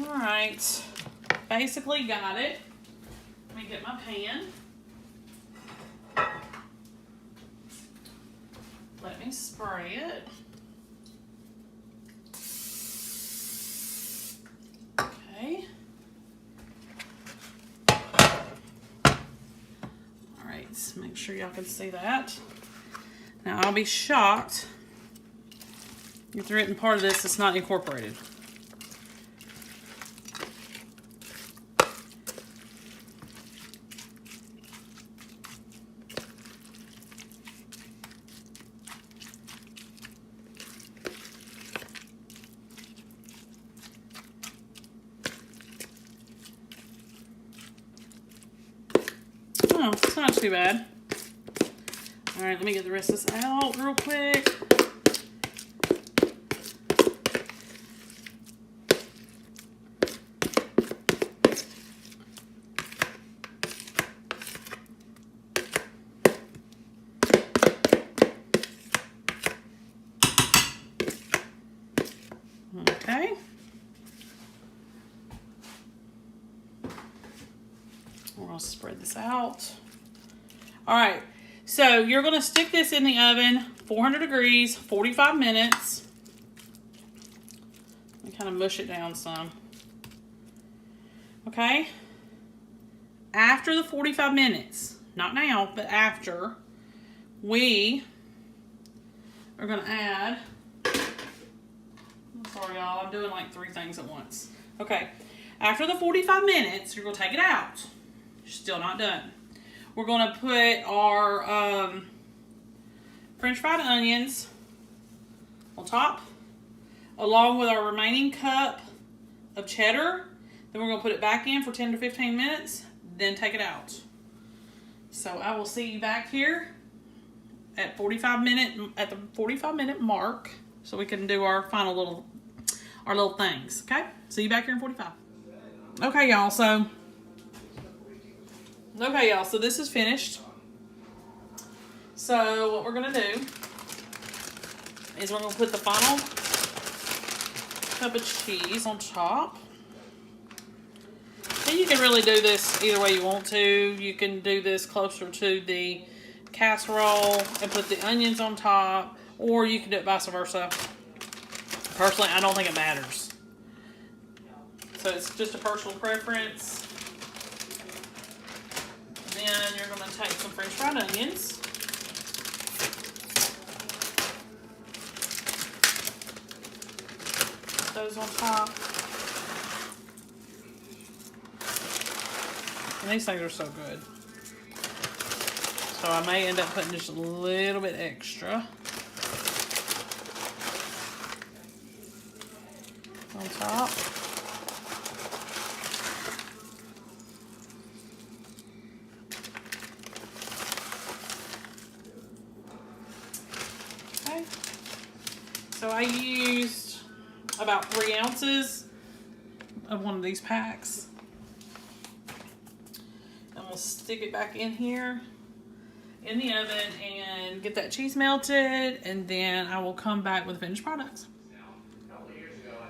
Alright, basically got it. Let me get my pan. Let me spray it. Okay. Alright, make sure y'all can see that. Now I'll be shocked if the written part of this is not incorporated. Oh, it's not too bad. Alright, let me get the rest of this out real quick. Okay. I'll spread this out. All right, so you're going to stick this in the oven, 400 degrees, 45 minutes. And kind of mush it down some. Okay. After the 45 minutes, not now, but after, we are going to add, I'm sorry y'all, I'm doing like 3 things at once. Okay, after the 45 minutes, you're going to take it out. Still not done. We're going to put our French fried onions on top, along with our remaining cup of cheddar. Then we're going to put it back in for 10 to 15 minutes, then take it out. So I will see you back here at the 45-minute mark, so we can do our final little things. Okay, see you back here in 45. Okay, y'all. So this is finished. So what we're gonna do is we're gonna put the final cup of cheese on top. And you can really do this either way you want to. You can do this closer to the casserole and put the onions on top, or you can do it vice versa. Personally, I don't think it matters. So it's just a personal preference. Then you're going to take some French fried onions. Put those on top. And these things are so good. So I may end up putting just a little bit extra on top. Okay. So I used about 3 ounces of one of these packs. And we'll stick it back in here in the oven and get that cheese melted, and then I will come back with the finished products.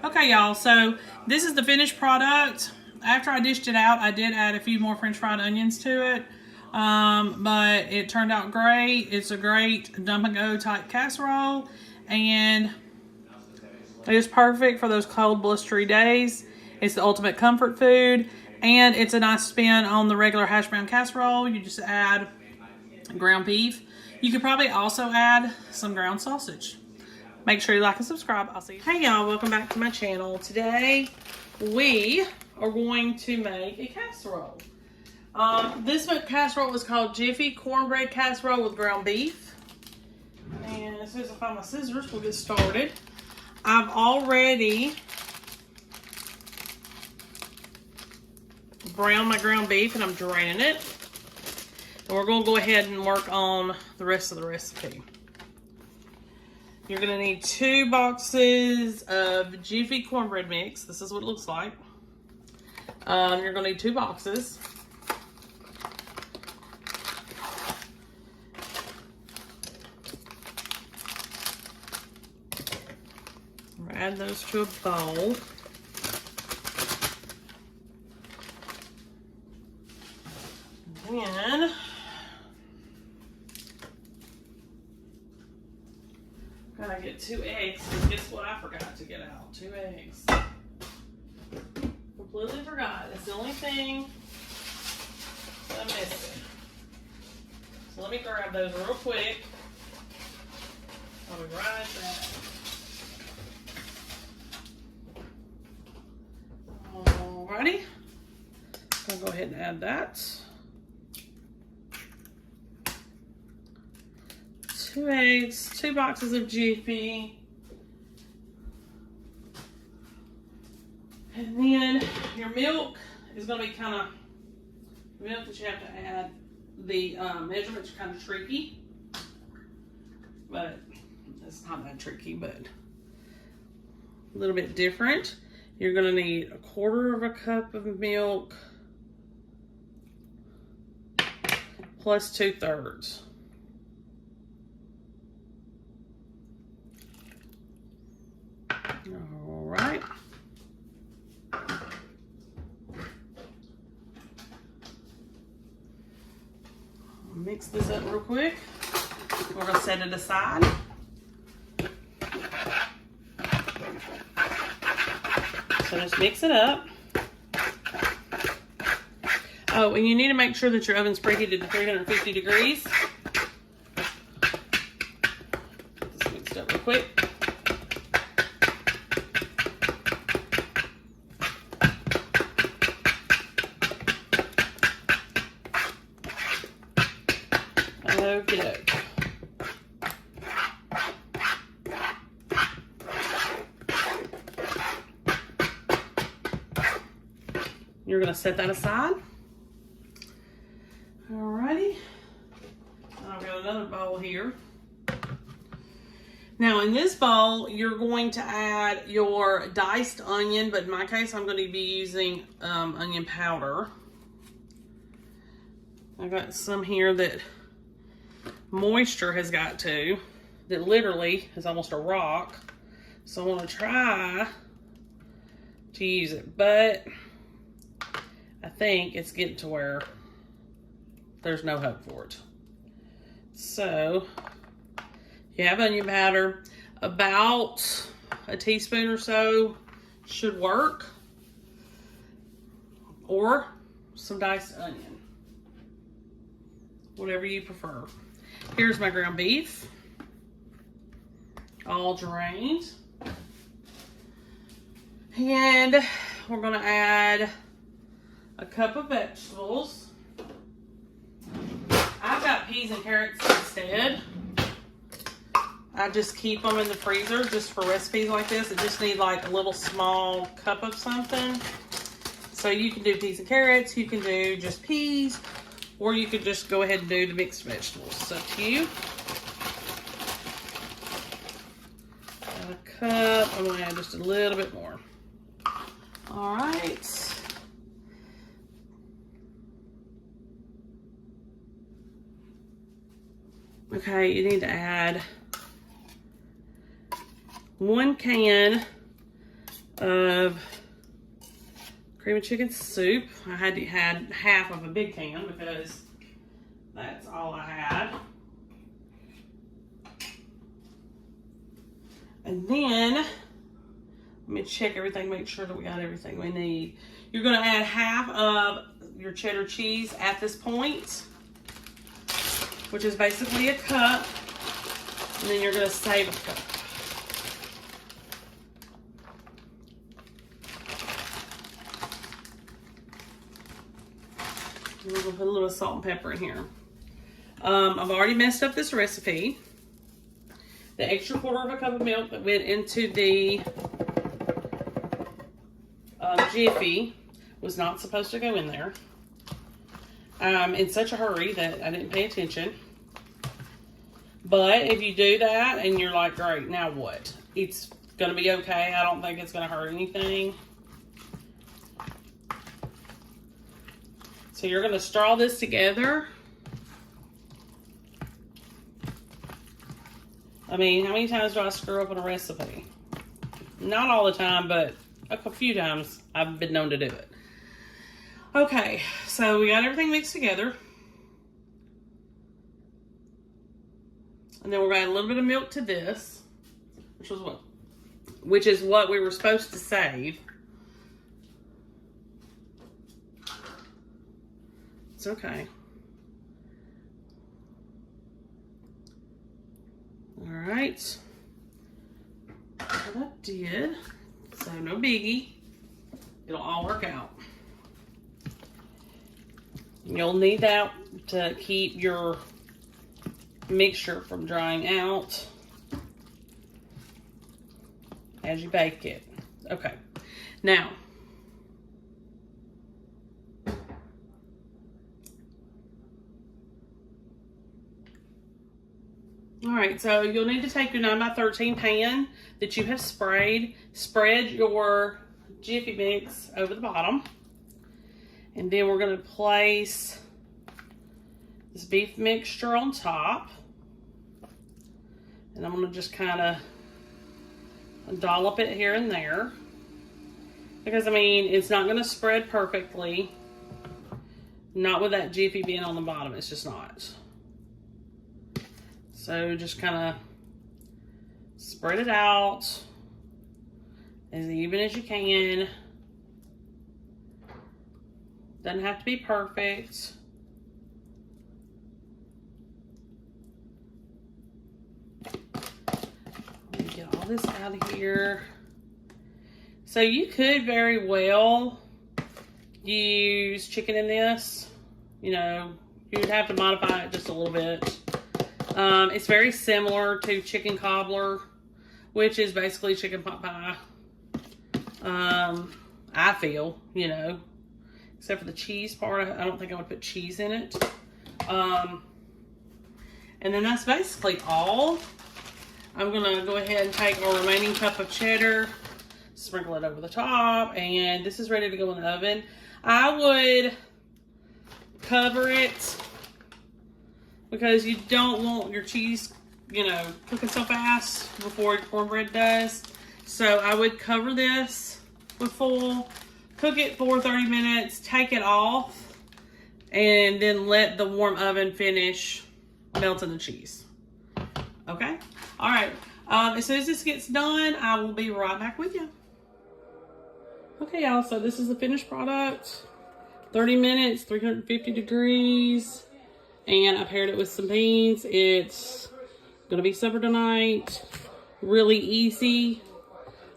Okay, y'all, so this is the finished product. After I dished it out, I did add a few more French fried onions to it, but it turned out great. It's a great dump and go type casserole, and it is perfect for those cold, blustery days. It's the ultimate comfort food, and it's a nice spin on the regular hash brown casserole. You just add ground beef. You could probably also add some ground sausage. Make sure you like and subscribe. I'll see you. Hey y'all, welcome back to my channel. Today we are going to make a casserole. This casserole is called Jiffy Cornbread Casserole with ground beef. And as soon as I find my scissors, we'll get started. I've already browned my ground beef and I'm draining it. And we're going to go ahead and work on the rest of the recipe. You're going to need 2 boxes of Jiffy cornbread mix. This is what it looks like. You're going to need 2 boxes. Add those to a bowl. Then gotta get 2 eggs, because guess what I forgot to get out? 2 eggs. Completely forgot. It's the only thing that I'm missing. So let me grab those real quick. I'll be right back. Alrighty. I'll go ahead and add that. 2 eggs, 2 boxes of Jiffy, and then your milk is going to be kind of milk that you have to add. The measurements are kind of tricky, but it's not that tricky, but a little bit different. You're going to need 1/4 cup of milk plus 2/3. All right. Mix this up real quick. We're going to set it aside. So just mix it up. Oh, and you need to make sure that your oven's preheated to 350 degrees. Get this mixed up real quick. Okay. You're going to set that aside. Alrighty. I've got another bowl here. Now in this bowl, you're going to add your diced onion, but in my case, I'm going to be using onion powder. I got some here that moisture has got to, that literally is almost a rock. So I want to try to use it, but I think it's getting to where there's no hope for it. So you have onion powder, about a teaspoon or so should work, or some diced onion, whatever you prefer. Here's my ground beef, all drained. And we're gonna add a cup of vegetables. I've got peas and carrots instead. I just keep them in the freezer just for recipes like this. I just need like a little small cup of something. So you can do peas and carrots, you can do just peas, or you could just go ahead and do the mixed vegetables. It's up to you. Add a cup. I'm gonna add just a little bit more. All right. Okay, you need to add 1 can of cream of chicken soup. I had to add half of a big can because that's all I had. And then, let me check everything, make sure that we got everything we need. You're gonna add half of your cheddar cheese at this point, which is basically a cup. And then you're gonna save a cup. And we're gonna put a little salt and pepper in here. I've already messed up this recipe. The extra quarter of a cup of milk that went into the Jiffy was not supposed to go in there. In such a hurry that I didn't pay attention. But if you do that and you're like, great, now what? It's gonna be okay. I don't think it's gonna hurt anything. So you're gonna stir all this together. I mean, how many times do I screw up on a recipe? Not all the time, but a few times I've been known to do it. Okay, so we got everything mixed together. And then we're gonna add a little bit of milk to this, which is what we were supposed to save. It's okay. All right. What I did, so no biggie. It'll all work out. You'll need that to keep your mixture from drying out as you bake it. Okay, now all right, so you'll need to take your 9x13 pan that you have sprayed, spread your Jiffy mix over the bottom, and then we're going to place this beef mixture on top. And I'm going to just kind of dollop it here and there. Because, I mean, it's not going to spread perfectly. Not with that Jiffy being on the bottom. It's just not. So, just kind of spread it out as even as you can. Doesn't have to be perfect. Let me get all this out of here. So you could very well use chicken in this. You know, you'd have to modify it just a little bit. It's very similar to chicken cobbler, which is basically chicken pot pie. I feel, you know, except for the cheese part. I don't think I would put cheese in it. And then that's basically all. I'm gonna go ahead and take our remaining cup of cheddar, sprinkle it over the top, and this is ready to go in the oven. I would cover it because you don't want your cheese, you know, cooking so fast before your cornbread does. So I would cover this with foil, cook it for 30 minutes, take it off, and then let the warm oven finish melting the cheese. Okay? All right. As soon as this gets done, I will be right back with you. Okay, y'all. So this is the finished product. 30 minutes, 350 degrees. And I paired it with some beans. It's going to be supper tonight. Really easy.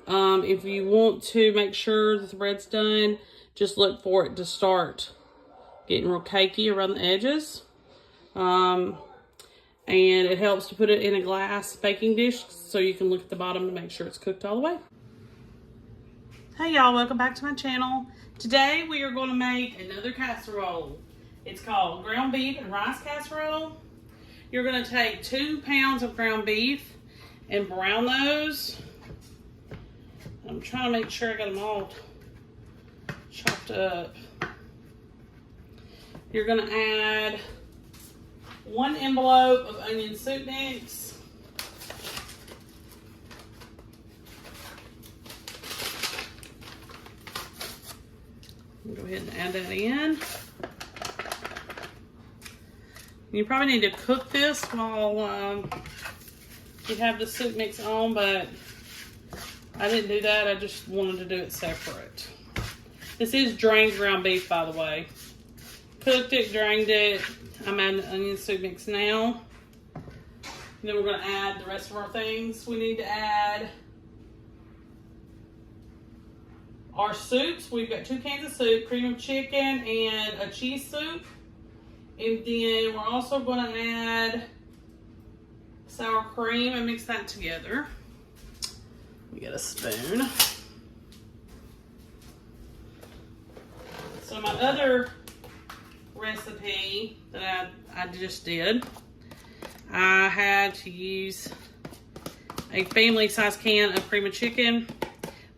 If you want to make sure that the bread's done, just look for it to start getting real cakey around the edges. And it helps to put it in a glass baking dish so you can look at the bottom to make sure it's cooked all the way. Hey y'all, welcome back to my channel. Today we are going to make another casserole. It's called ground beef and rice casserole. You're going to take 2 pounds of ground beef and brown those. I'm trying to make sure I got them all chopped up. You're going to add 1 envelope of onion soup mix. Go ahead and add that in. You probably need to cook this while you have the soup mix on, but I didn't do that. I just wanted to do it separate. This is drained ground beef, by the way. Cooked it, drained it. I'm adding the onion soup mix now. And then we're going to add the rest of our things. We need to add our soups. We've got 2 cans of soup, cream of chicken, and a cheese soup. And then we're also going to add sour cream and mix that together. We get a spoon. So my other recipe that I just did, I had to use a family size can of cream of chicken.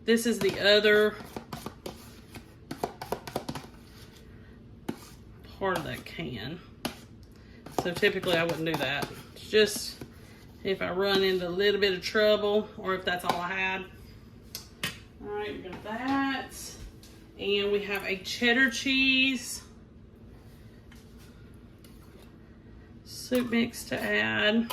This is the other part of that can. So typically I wouldn't do that. It's just if I run into a little bit of trouble or if that's all I had. All right, we got that. And we have a cheddar cheese soup mix to add.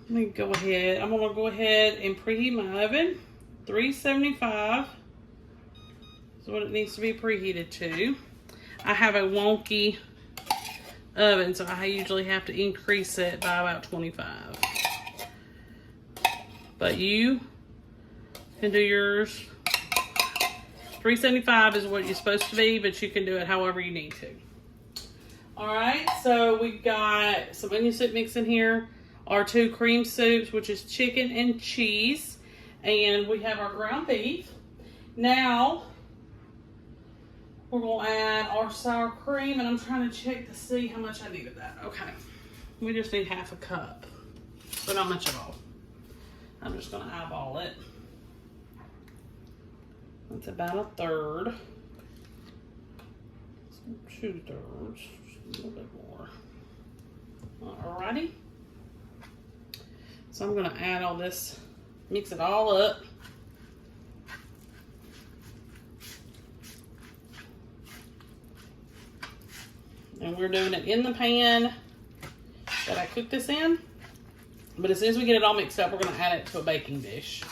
Let me go ahead. I'm gonna go ahead and preheat my oven. 375 is what it needs to be preheated to. I have a wonky oven, so I usually have to increase it by about 25. But you can do yours. 375 is what you're supposed to be, but you can do it however you need to. All right, so we've got some onion soup mix in here, our 2 cream soups, which is chicken and cheese, and we have our ground beef. Now, we're gonna add our sour cream, and I'm trying to check to see how much I need of that. Okay, we just need half a cup, but not much at all. I'm just gonna eyeball it. That's about 1/3. 2/3, just a little bit more. Alrighty. So I'm gonna add all this, mix it all up. And we're doing it in the pan that I cooked this in. But as soon as we get it all mixed up, we're gonna add it to a baking dish.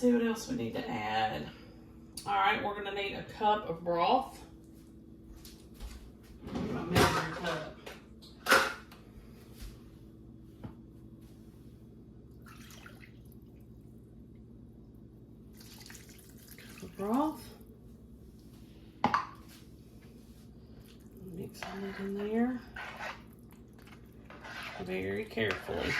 see what else we need to add. All right, we're gonna need a cup of broth. My measuring cup. Cup of broth. Mix all that in there very carefully.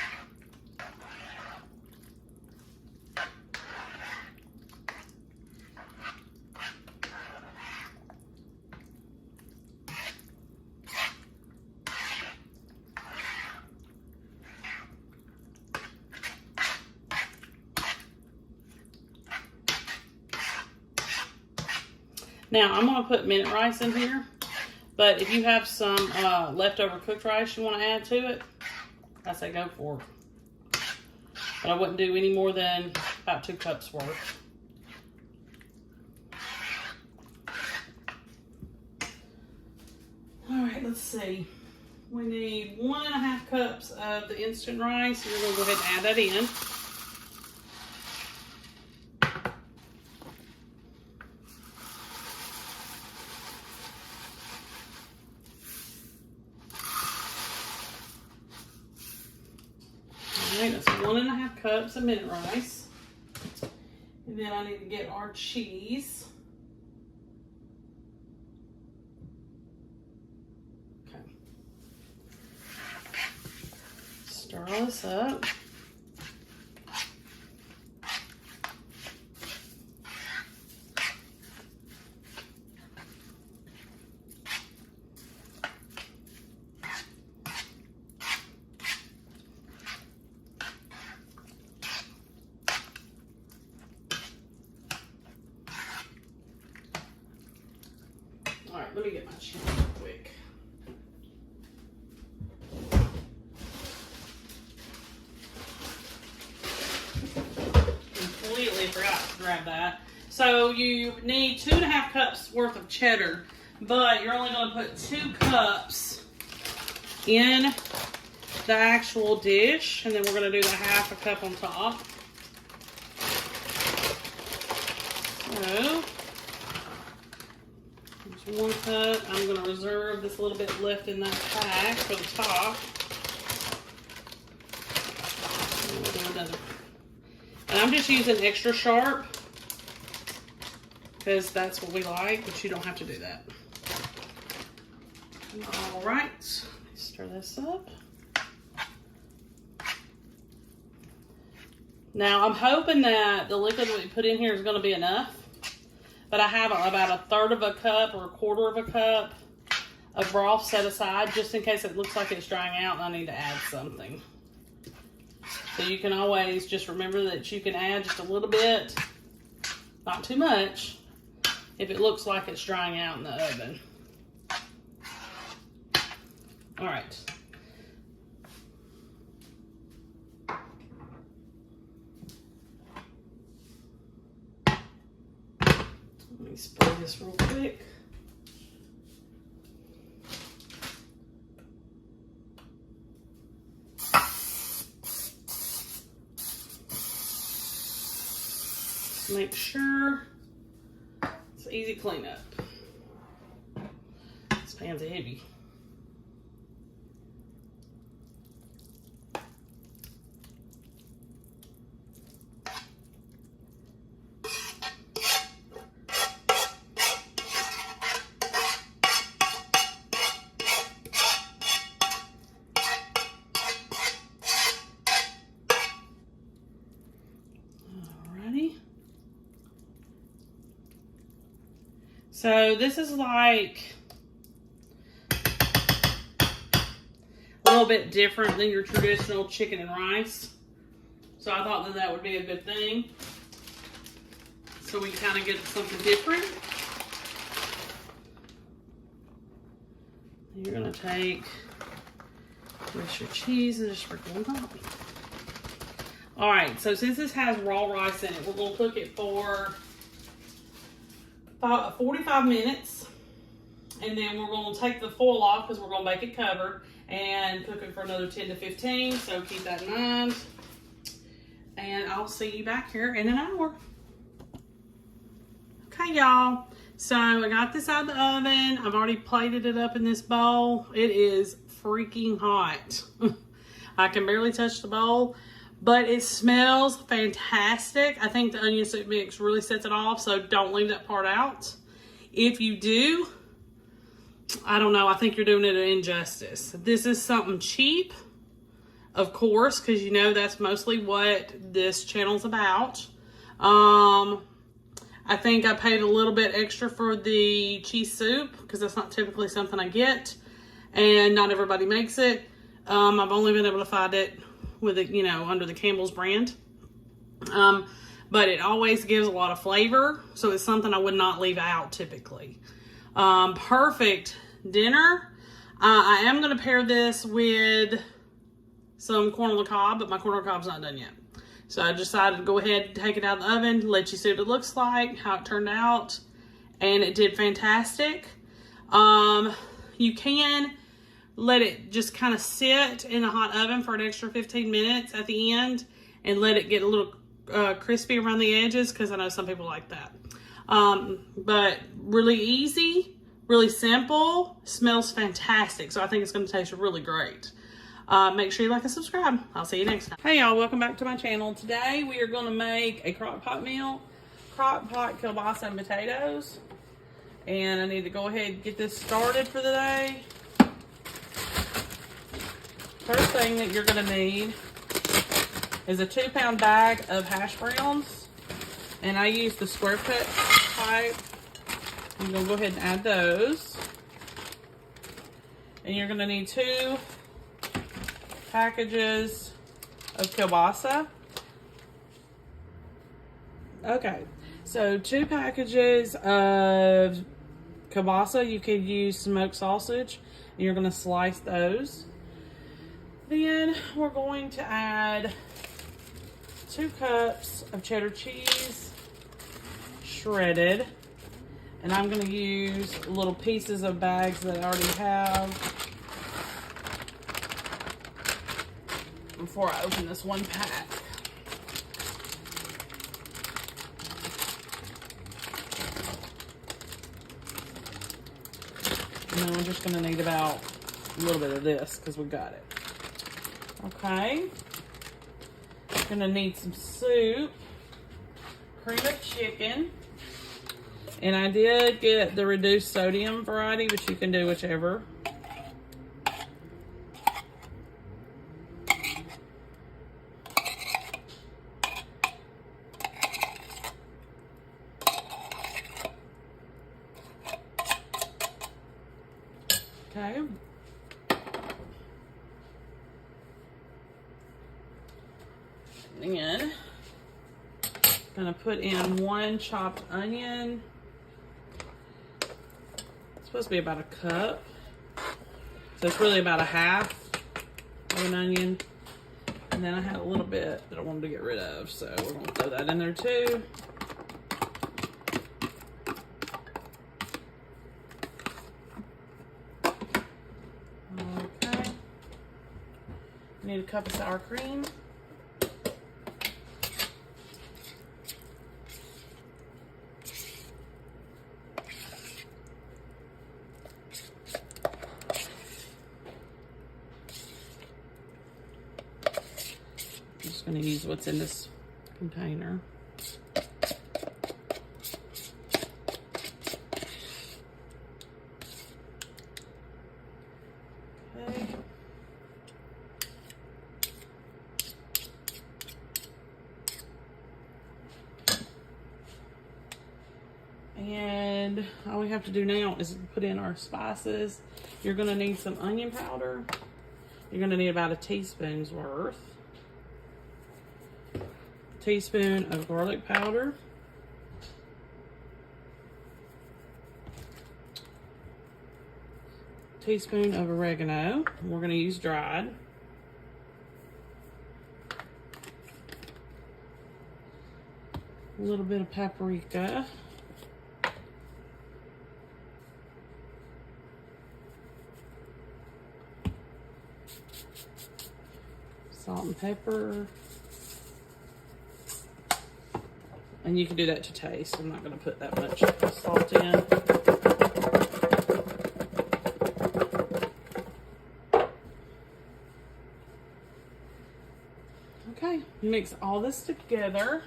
Now I'm going to put minute rice in here, but if you have some leftover cooked rice you want to add to it, I say go for it. But I wouldn't do any more than about 2 cups worth. All right, let's see. We need 1.5 cups of the instant rice. We're going to go ahead and add that in. Alright, that's 1.5 cups of minute rice. And then I need to get our cheese. Okay. Stir all this up. All right, let me get my cheese real quick. Completely forgot to grab that. So you need 2.5 cups worth of cheddar, but you're only going to put 2 cups in the actual dish, and then we're going to do the 1/2 cup on top. So 1 cup. I'm going to reserve this little bit left in that pack for the top. And we'll do another. And I'm just using extra sharp because that's what we like, but you don't have to do that. All right, stir this up. Now I'm hoping that the liquid that we put in here is going to be enough. But I have about 1/3 cup or 1/4 cup of broth set aside just in case it looks like it's drying out and I need to add something. So you can always just remember that you can add just a little bit, not too much, if it looks like it's drying out in the oven. All right. Let me spray this real quick. Just make sure it's easy cleanup. This pan's heavy. So this is like a little bit different than your traditional chicken and rice. So I thought that that would be a good thing. So we kind of get something different. You're going to take your cheese and just sprinkle on top. All right, so since this has raw rice in it, we're going to cook it for 45 minutes, and then we're going to take the foil off because we're going to bake it covered and cook it for another 10 to 15, so keep that in mind. And I'll see you back here in an hour. Okay, y'all. So I got this out of the oven. I've already plated it up in this bowl. It is freaking hot. I can barely touch the bowl, but it smells fantastic. I think the onion soup mix really sets it off, so don't leave that part out. If you do, I don't know, I think you're doing it an injustice. This is something cheap, of course, because you know that's mostly what this channel's about. I think I paid a little bit extra for the cheese soup because that's not typically something I get, and not everybody makes it. I've only been able to find it with it, you know, under the Campbell's brand. But it always gives a lot of flavor, so it's something I would not leave out typically. Perfect dinner. I am going to pair this with some corn on the cob, but my corn on the cob's not done yet. So I decided to go ahead and take it out of the oven, let you see what it looks like, how it turned out, and it did fantastic. You can let it just kind of sit in the hot oven for an extra 15 minutes at the end and let it get a little crispy around the edges, because I know some people like that. But really easy, really simple, smells fantastic. So I think it's going to taste really great. Make sure you like and subscribe. I'll see you next time. Hey y'all, welcome back to my channel. Today we are going to make a crock pot meal, crock pot kielbasa and potatoes. And I need to go ahead and get this started for the day. First thing that you're going to need is a 2-pound bag of hash browns. And I use the square cut type. I'm going to go ahead and add those. And you're going to need 2 packages of kielbasa. Okay, so 2 packages of kielbasa. You could use smoked sausage, and you're going to slice those. Then we're going to add 2 cups of cheddar cheese, shredded, and I'm going to use little pieces of bags that I already have before I open this one pack. And then we're just going to need about a little bit of this because we got it. Okay. Going to need some soup, cream of chicken, and I did get the reduced sodium variety, but you can do whichever. Okay. And I'm gonna put in 1 chopped onion. It's supposed to be about a cup, so it's really about a half of an onion. And then I had a little bit that I wanted to get rid of, so we're gonna throw that in there too. Okay. Need a cup of sour cream. I'm just going to use what's in this container. Okay. And all we have to do now is put in our spices. You're going to need some onion powder. You're going to need about a teaspoon's worth. Teaspoon of garlic powder. Teaspoon of oregano. We're going to use dried. A little bit of paprika. Salt and pepper. And you can do that to taste. I'm not going to put that much salt in. Okay, mix all this together.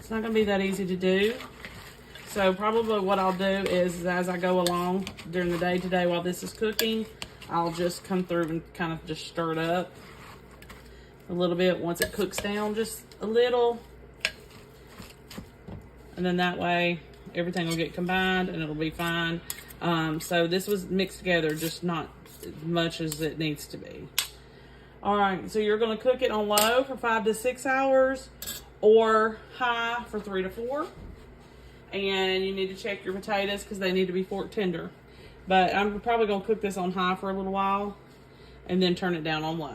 It's not going to be that easy to do. So probably what I'll do is as I go along during the day today while this is cooking, I'll just come through and kind of just stir it up a little bit once it cooks down just a little. And then that way everything will get combined and it'll be fine. So this was mixed together, just not as much as it needs to be. All right, so you're going to cook it on low for 5 to 6 hours or high for 3 to 4. And you need to check your potatoes because they need to be fork tender. But I'm probably going to cook this on high for a little while and then turn it down on low.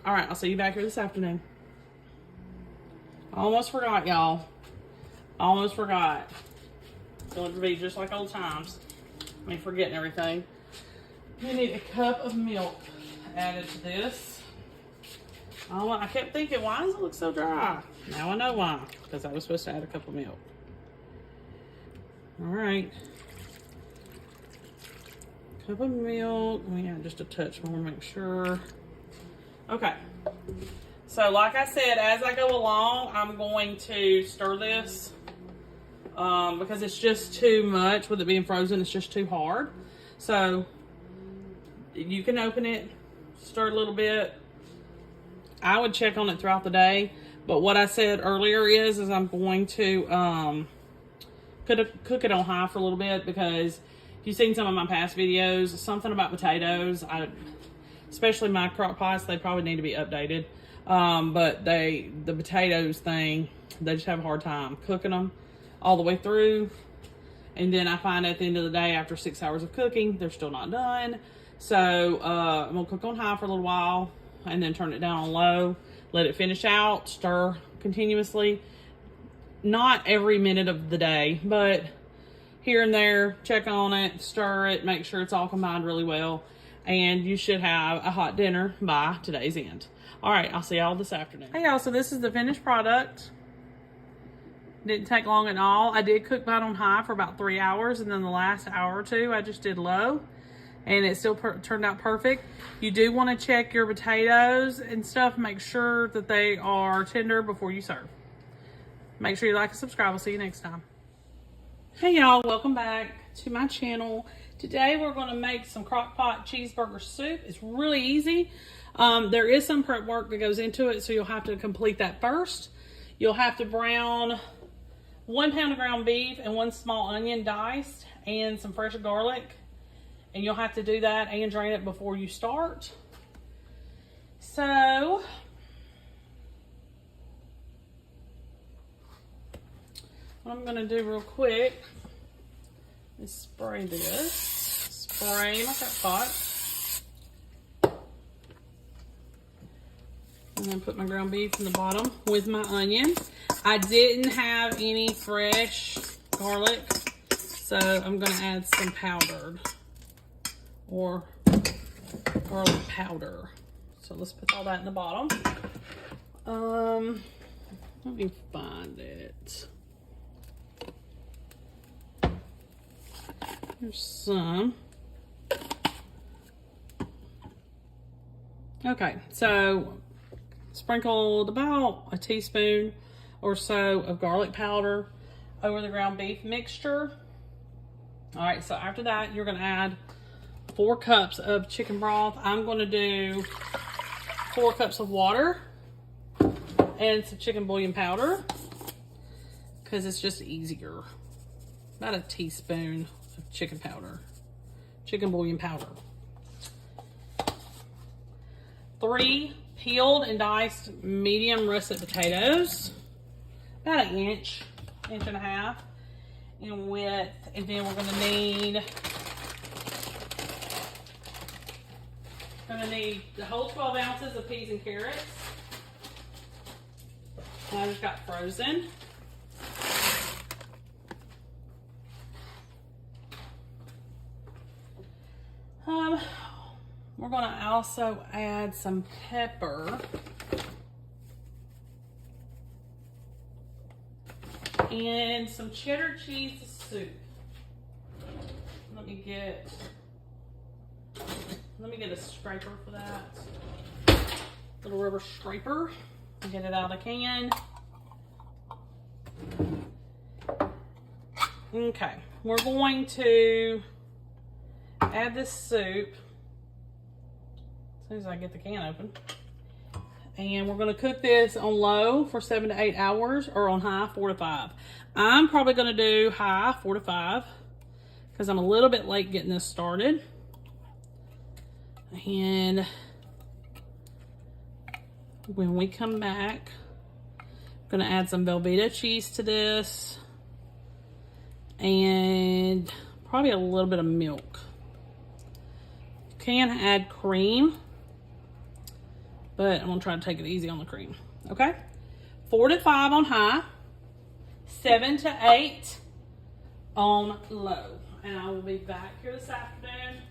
All right, I'll see you back here this afternoon. Almost forgot, y'all. Almost forgot. It's going to be just like old times. I mean, forgetting everything. You need a cup of milk added to this. Oh, I kept thinking, why does it look so dry? Now I know why, because I was supposed to add a cup of milk. All right. Cup of milk. We add just a touch more, make sure. Okay. So like I said, as I go along, I'm going to stir this because it's just too much. With it being frozen, it's just too hard. So you can open it, stir a little bit. I would check on it throughout the day. But what I said earlier is I'm going to cook it on high for a little bit, because if you've seen some of my past videos, something about potatoes, especially my crock pots, they probably need to be updated. But the potatoes thing, they just have a hard time cooking them all the way through. And then I find at the end of the day, after 6 hours of cooking, they're still not done. So I'm gonna cook on high for a little while and then turn it down on low. Let it finish out, stir continuously. Not every minute of the day, but here and there, check on it, stir it, make sure it's all combined really well. And you should have a hot dinner by today's end. All right, I'll see y'all this afternoon. Hey y'all, so this is the finished product. Didn't take long at all. I did cook mine on high for about 3 hours, and then the last hour or two, I just did low. And it still turned out perfect. You do want to check your potatoes and stuff. Make sure that they are tender before you serve. Make sure you like and subscribe. I'll see you next time. Hey y'all, welcome back to my channel. Today we're going to make some crock pot cheeseburger soup. It's really easy. There is some prep work that goes into it, so you'll have to complete that first. You'll have to brown 1 pound of ground beef and 1 small onion diced and some fresh garlic. And you'll have to do that and drain it before you start. So, what I'm gonna do real quick is spray this. Spray my crock pot. And then put my ground beef in the bottom with my onion. I didn't have any fresh garlic, so I'm gonna add some powdered or garlic powder. So let's put all that in the bottom. Let me find it. There's some. Okay, so sprinkled about a teaspoon or so of garlic powder over the ground beef mixture. All right, so after that, you're gonna add 4 cups of chicken broth. I'm going to do 4 cups of water and some chicken bouillon powder because it's just easier. About a teaspoon of chicken bouillon powder. 3 peeled and diced medium russet potatoes, about an inch and a half. in width. And then we're gonna need the whole 12 ounces of peas and carrots. And I just got frozen. We're gonna also add some pepper. And some cheddar cheese soup. Let me get a scraper for that. Little rubber scraper. Get it out of the can. Okay, we're going to add this soup as soon as I get the can open. And we're going to cook this on low for 7 to 8 hours, or on high 4 to 5. I'm probably going to do high 4 to 5 because I'm a little bit late getting this started. And when we come back, I'm going to add some Velveeta cheese to this and probably a little bit of milk. You can add cream, but I'm gonna try to take it easy on the cream. Okay, 4 to 5 on high, 7 to 8 on low. And I will be back here this afternoon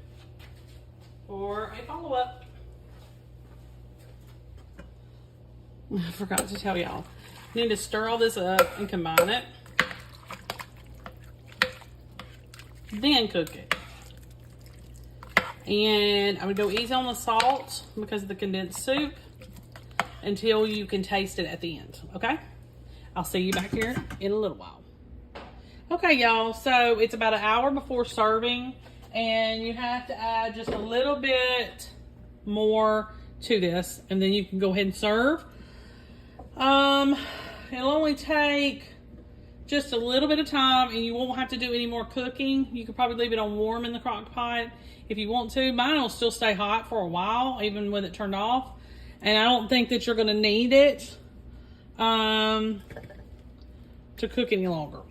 for a follow-up. I forgot to tell y'all, you need to stir all this up and combine it, then cook it. And I would go easy on the salt because of the condensed soup until you can taste it at the end, okay? I'll see you back here in a little while. Okay, y'all, so it's about an hour before serving, and you have to add just a little bit more to this, and then you can go ahead and serve. It'll only take just a little bit of time, and you won't have to do any more cooking. You could probably leave it on warm in the crock pot if you want to. Mine will still stay hot for a while, even with it turned off. And I don't think that you're going to need it to cook any longer.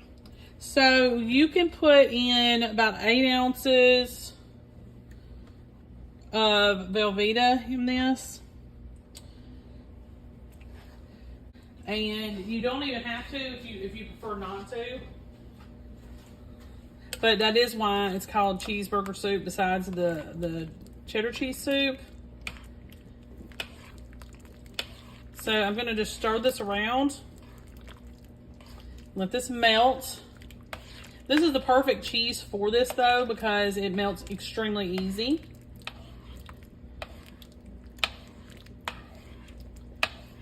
So you can put in about 8 ounces of Velveeta in this. And you don't even have to if you prefer not to. But that is why it's called cheeseburger soup besides the cheddar cheese soup. So I'm going to just stir this around. Let this melt. This is the perfect cheese for this though because it melts extremely easy.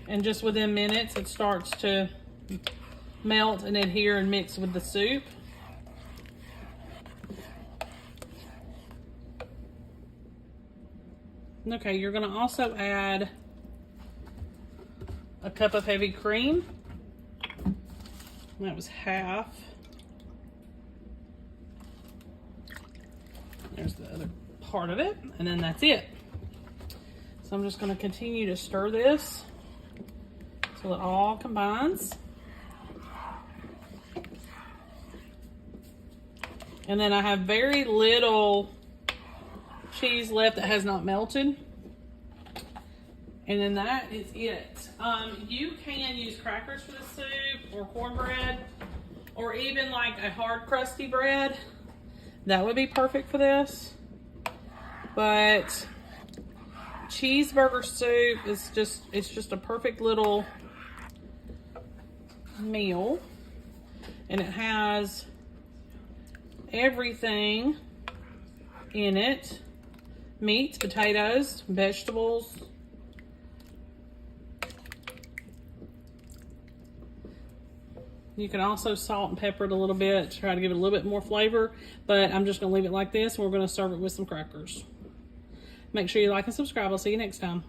And just within minutes, it starts to melt and adhere and mix with the soup. Okay, you're gonna also add a cup of heavy cream. That was half. There's the other part of it, and then that's it. So I'm just gonna continue to stir this so it all combines. And then I have very little cheese left that has not melted. And then that is it. You can use crackers for the soup or cornbread or even like a hard crusty bread. That would be perfect for this. But cheeseburger soup is just a perfect little meal, and it has everything in it: meats, potatoes, vegetables. You can also salt and pepper it a little bit to try to give it a little bit more flavor, but I'm just going to leave it like this, and we're going to serve it with some crackers. Make sure you like and subscribe. I'll see you next time.